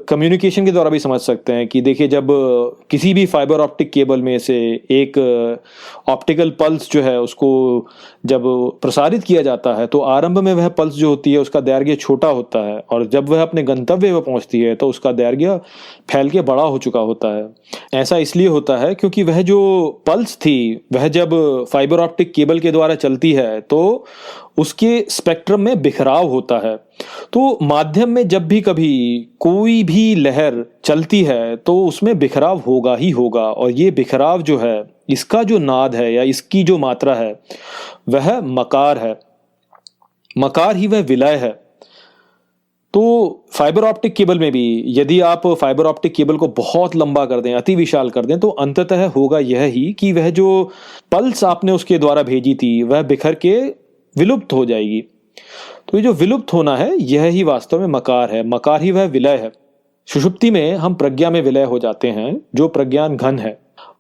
कम्युनिकेशन के द्वारा भी समझ सकते हैं कि देखिए, जब किसी भी फाइबर ऑप्टिक केबल में से एक ऑप्टिकल पल्स जो है उसको जब प्रसारित किया जाता है तो आरंभ में वह पल्स जो होती है उसका दैर्घ्य छोटा होता है, और जब वह अपने गंतव्य पर पहुंचती है तो उसका दैर्घ्य फैल के बड़ा हो चुका होता है। ऐसा इसलिए होता है क्योंकि वह जो पल्स थी वह जब फाइबर ऑप्टिक केबल के द्वारा चलती है तो उसके स्पेक्ट्रम में बिखराव होता है। तो माध्यम में जब भी कभी कोई भी लहर चलती है तो उसमें बिखराव होगा ही होगा, और ये बिखराव जो है इसका जो नाद है या इसकी जो मात्रा है वह मकार है। मकार ही वह विलय है। तो फाइबर ऑप्टिक केबल में भी यदि आप फाइबर ऑप्टिक केबल को बहुत लंबा कर दें, अति विशाल कर दें, तो अंततः होगा यह ही कि वह जो पल्स आपने उसके द्वारा भेजी थी वह बिखर के विलुप्त हो जाएगी। तो ये जो विलुप्त होना है यह ही वास्तव में मकार है। मकार ही वह विलय है। सुषुप्ति में हम प्रज्ञा में विलय हो जाते हैं, जो प्रज्ञान घन है।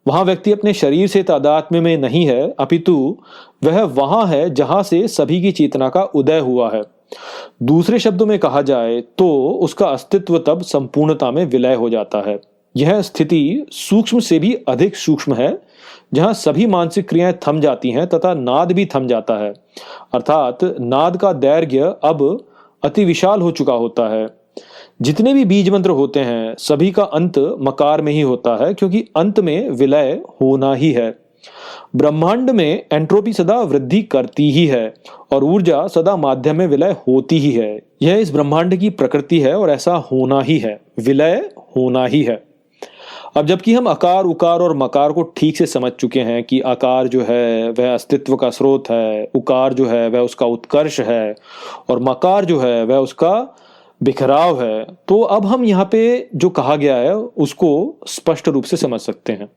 वहां व्यक्ति अपने शरीर से तादात्म्य में नहीं है, अपितु वह वहां है जहां से सभी की चेतना का उदय हुआ है। दूसरे शब्दों में कहा जाए तो उसका अस्तित्व तब संपूर्णता में विलय हो जाता है। यह स्थिति सूक्ष्म से भी अधिक सूक्ष्म है, जहां सभी मानसिक क्रियाएं थम जाती हैं तथा नाद भी थम जाता है, अर्थात नाद का दैर्घ्य अब अति विशाल हो चुका होता है। जितने भी बीज मंत्र होते हैं सभी का अंत मकार में ही होता है, क्योंकि अंत में विलय होना ही है। ब्रह्मांड में एंट्रोपी सदा वृद्धि करती ही है और ऊर्जा सदा माध्यम में विलय होती ही है। यह इस ब्रह्मांड की प्रकृति है और ऐसा होना ही है, विलय होना ही है। अब जबकि हम आकार, उकार और मकार को ठीक से समझ चुके हैं कि आकार जो है वह अस्तित्व का स्रोत है, उकार जो है वह उसका उत्कर्ष है और मकार जो है वह उसका बिखराव है, तो अब हम यहाँ पे जो कहा गया है उसको स्पष्ट रूप से समझ सकते हैं।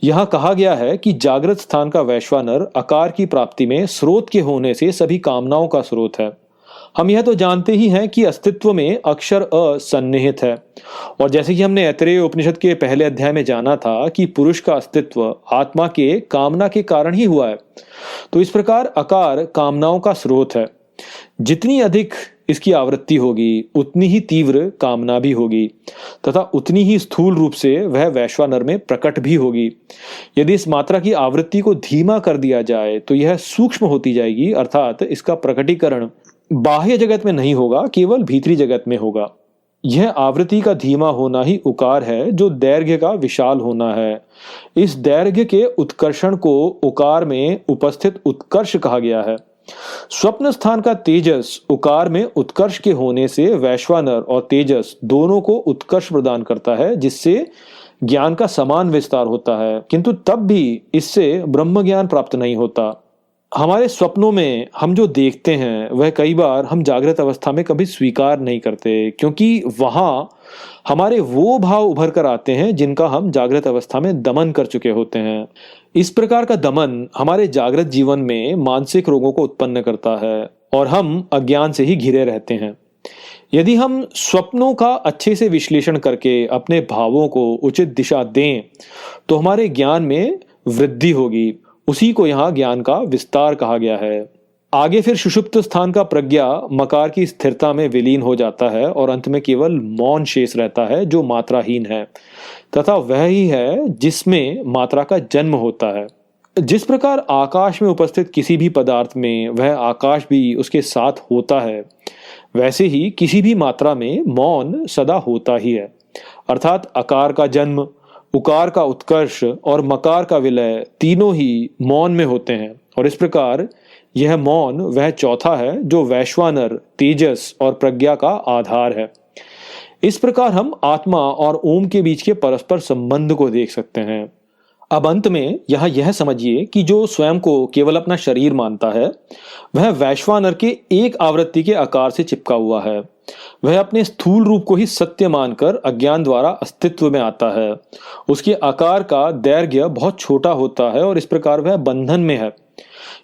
यहाँ कहा गया है कि जागृत स्थान का वैश्वानर आकार की प्राप्ति में स्रोत के होने से सभी कामनाओं का स्रोत है। हम यह तो जानते ही हैं कि अस्तित्व में अक्षर अ सन्निहित है, और जैसे कि हमने ऐतरेय उपनिषद के पहले अध्याय में जाना था कि पुरुष का अस्तित्व आत्मा के कामना के कारण ही हुआ है, तो इस प्रकार आकार कामनाओं का स्रोत है। जितनी अधिक इसकी आवृत्ति होगी उतनी ही तीव्र कामना भी होगी तथा उतनी ही स्थूल रूप से वह वैश्वानर में प्रकट भी होगी। यदि इस मात्रा की आवृत्ति को धीमा कर दिया जाए तो यह सूक्ष्म होती जाएगी, अर्थात इसका प्रकटीकरण बाह्य जगत में नहीं होगा, केवल भीतरी जगत में होगा। यह आवृत्ति का धीमा होना ही उकार है, जो दैर्घ्य का विशाल होना है। इस दैर्घ्य के उत्कर्षण को उकार में उपस्थित उत्कर्ष कहा गया है। स्वप्न स्थान का तेजस उकार में उत्कर्ष के होने से वैश्वानर और तेजस दोनों को उत्कर्ष प्रदान करता है, जिससे ज्ञान का समान विस्तार होता है, किंतु तब भी इससे ब्रह्म ज्ञान प्राप्त नहीं होता। हमारे स्वप्नों में हम जो देखते हैं वह कई बार हम जागृत अवस्था में कभी स्वीकार नहीं करते, क्योंकि वहां हमारे वो भाव उभर कर आते हैं जिनका हम जागृत अवस्था में दमन कर चुके होते हैं। इस प्रकार का दमन हमारे जागृत जीवन में मानसिक रोगों को उत्पन्न करता है और हम अज्ञान से ही घिरे रहते हैं। यदि हम स्वप्नों का अच्छे से विश्लेषण करके अपने भावों को उचित दिशा दें तो हमारे ज्ञान में वृद्धि होगी। उसी को यहाँ ज्ञान का विस्तार कहा गया है। आगे फिर सुषुप्त स्थान का प्रज्ञा मकार की स्थिरता में विलीन हो जाता है और अंत में केवल मौन शेष रहता है, जो मात्राहीन है तथा वह ही है जिसमें मात्रा का जन्म होता है। जिस प्रकार आकाश में उपस्थित किसी भी पदार्थ में वह आकाश भी उसके साथ होता है, वैसे ही किसी भी मात्रा में मौन सदा होता ही है, अर्थात आकार का जन्म, उकार का उत्कर्ष और मकार का विलय तीनों ही मौन में होते हैं। और इस प्रकार यह मौन वह चौथा है जो वैश्वानर, तेजस और प्रज्ञा का आधार है। इस प्रकार हम आत्मा और ओम के बीच के परस्पर संबंध को देख सकते हैं। अब अंत में यहाँ यह समझिए कि जो स्वयं को केवल अपना शरीर मानता है वह वैश्वानर के एक आवृत्ति के आकार से चिपका हुआ है। वह अपने स्थूल रूप को ही सत्य मानकर अज्ञान द्वारा अस्तित्व में आता है। उसके आकार का दैर्घ्य बहुत छोटा होता है और इस प्रकार वह बंधन में है।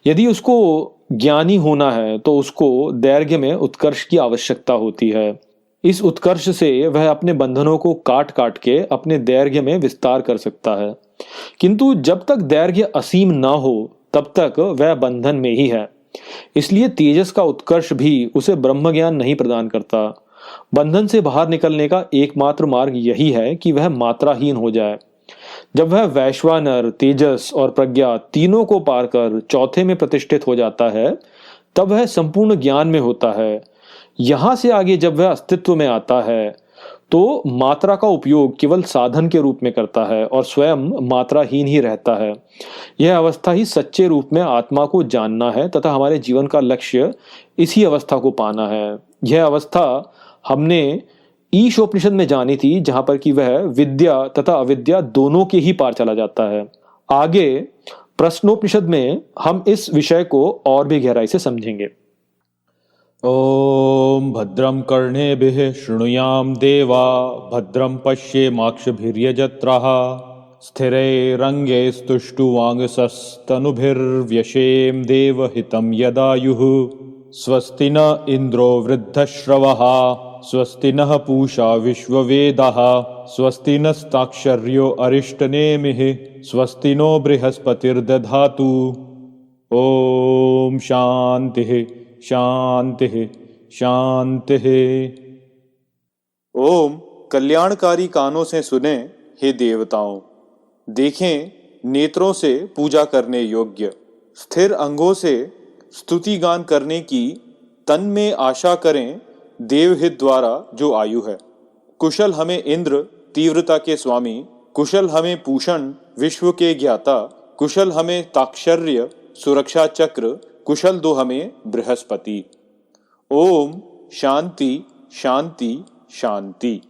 यदि उसको ज्ञानी होना है तो उसको दैर्घ्य में उत्कर्ष की आवश्यकता होती है। इस उत्कर्ष से वह अपने बंधनों को काट काट के अपने दैर्घ्य में विस्तार कर सकता है, किंतु जब तक दैर्घ्य असीम न हो तब तक वह बंधन में ही है। इसलिए तेजस का उत्कर्ष भी उसे ब्रह्म ज्ञान नहीं प्रदान करता। बंधन से बाहर निकलने का एकमात्र मार्ग यही है कि वह मात्राहीन हो जाए। जब वह वैश्वानर, तेजस और प्रज्ञा तीनों को पार कर चौथे में प्रतिष्ठित हो जाता है, तब वह संपूर्ण ज्ञान में होता है। यहां से आगे जब वह अस्तित्व में आता है तो मात्रा का उपयोग केवल साधन के रूप में करता है और स्वयं मात्राहीन ही रहता है। यह अवस्था ही सच्चे रूप में आत्मा को जानना है तथा हमारे जीवन का लक्ष्य इसी अवस्था को पाना है। यह अवस्था हमने ईशोपनिषद में जानी थी, जहां पर कि वह विद्या तथा अविद्या दोनों के ही पार चला जाता है। आगे प्रश्नोपनिषद में हम इस विषय को और भी गहराई से समझेंगे। ओम भद्रं कर्णेभिः शृणुयाम देवा भद्रं पश्येमाक्षभिर्यजत्राः स्थिरैरङ्गैस्तुष्टुवांगसस्तनुभिर्व्यशेम देवहितं यदायुः स्वस्ति न इन्द्रो वृद्धश्रवः स्वस्ति नः पूषा विश्ववेदाः स्वस्ति नस्ताक्षर्यो अरिष्टनेमिः स्वस्ति नो बृहस्पतिर्दधातु। ओम शांतिः शांतिः शांतिः। ओम कल्याणकारी कानों से सुने हे देवताओं, देखें नेत्रों से पूजा करने योग्य, स्थिर अंगों से स्तुति गान करने की तन में आशा करें देवहित द्वारा जो आयु है। कुशल हमें इंद्र तीव्रता के स्वामी, कुशल हमें पूषण विश्व के ज्ञाता, कुशल हमें ताक्षर्य सुरक्षा चक्र, कुशल दो हमें बृहस्पति। ओम शांति शांति शांति।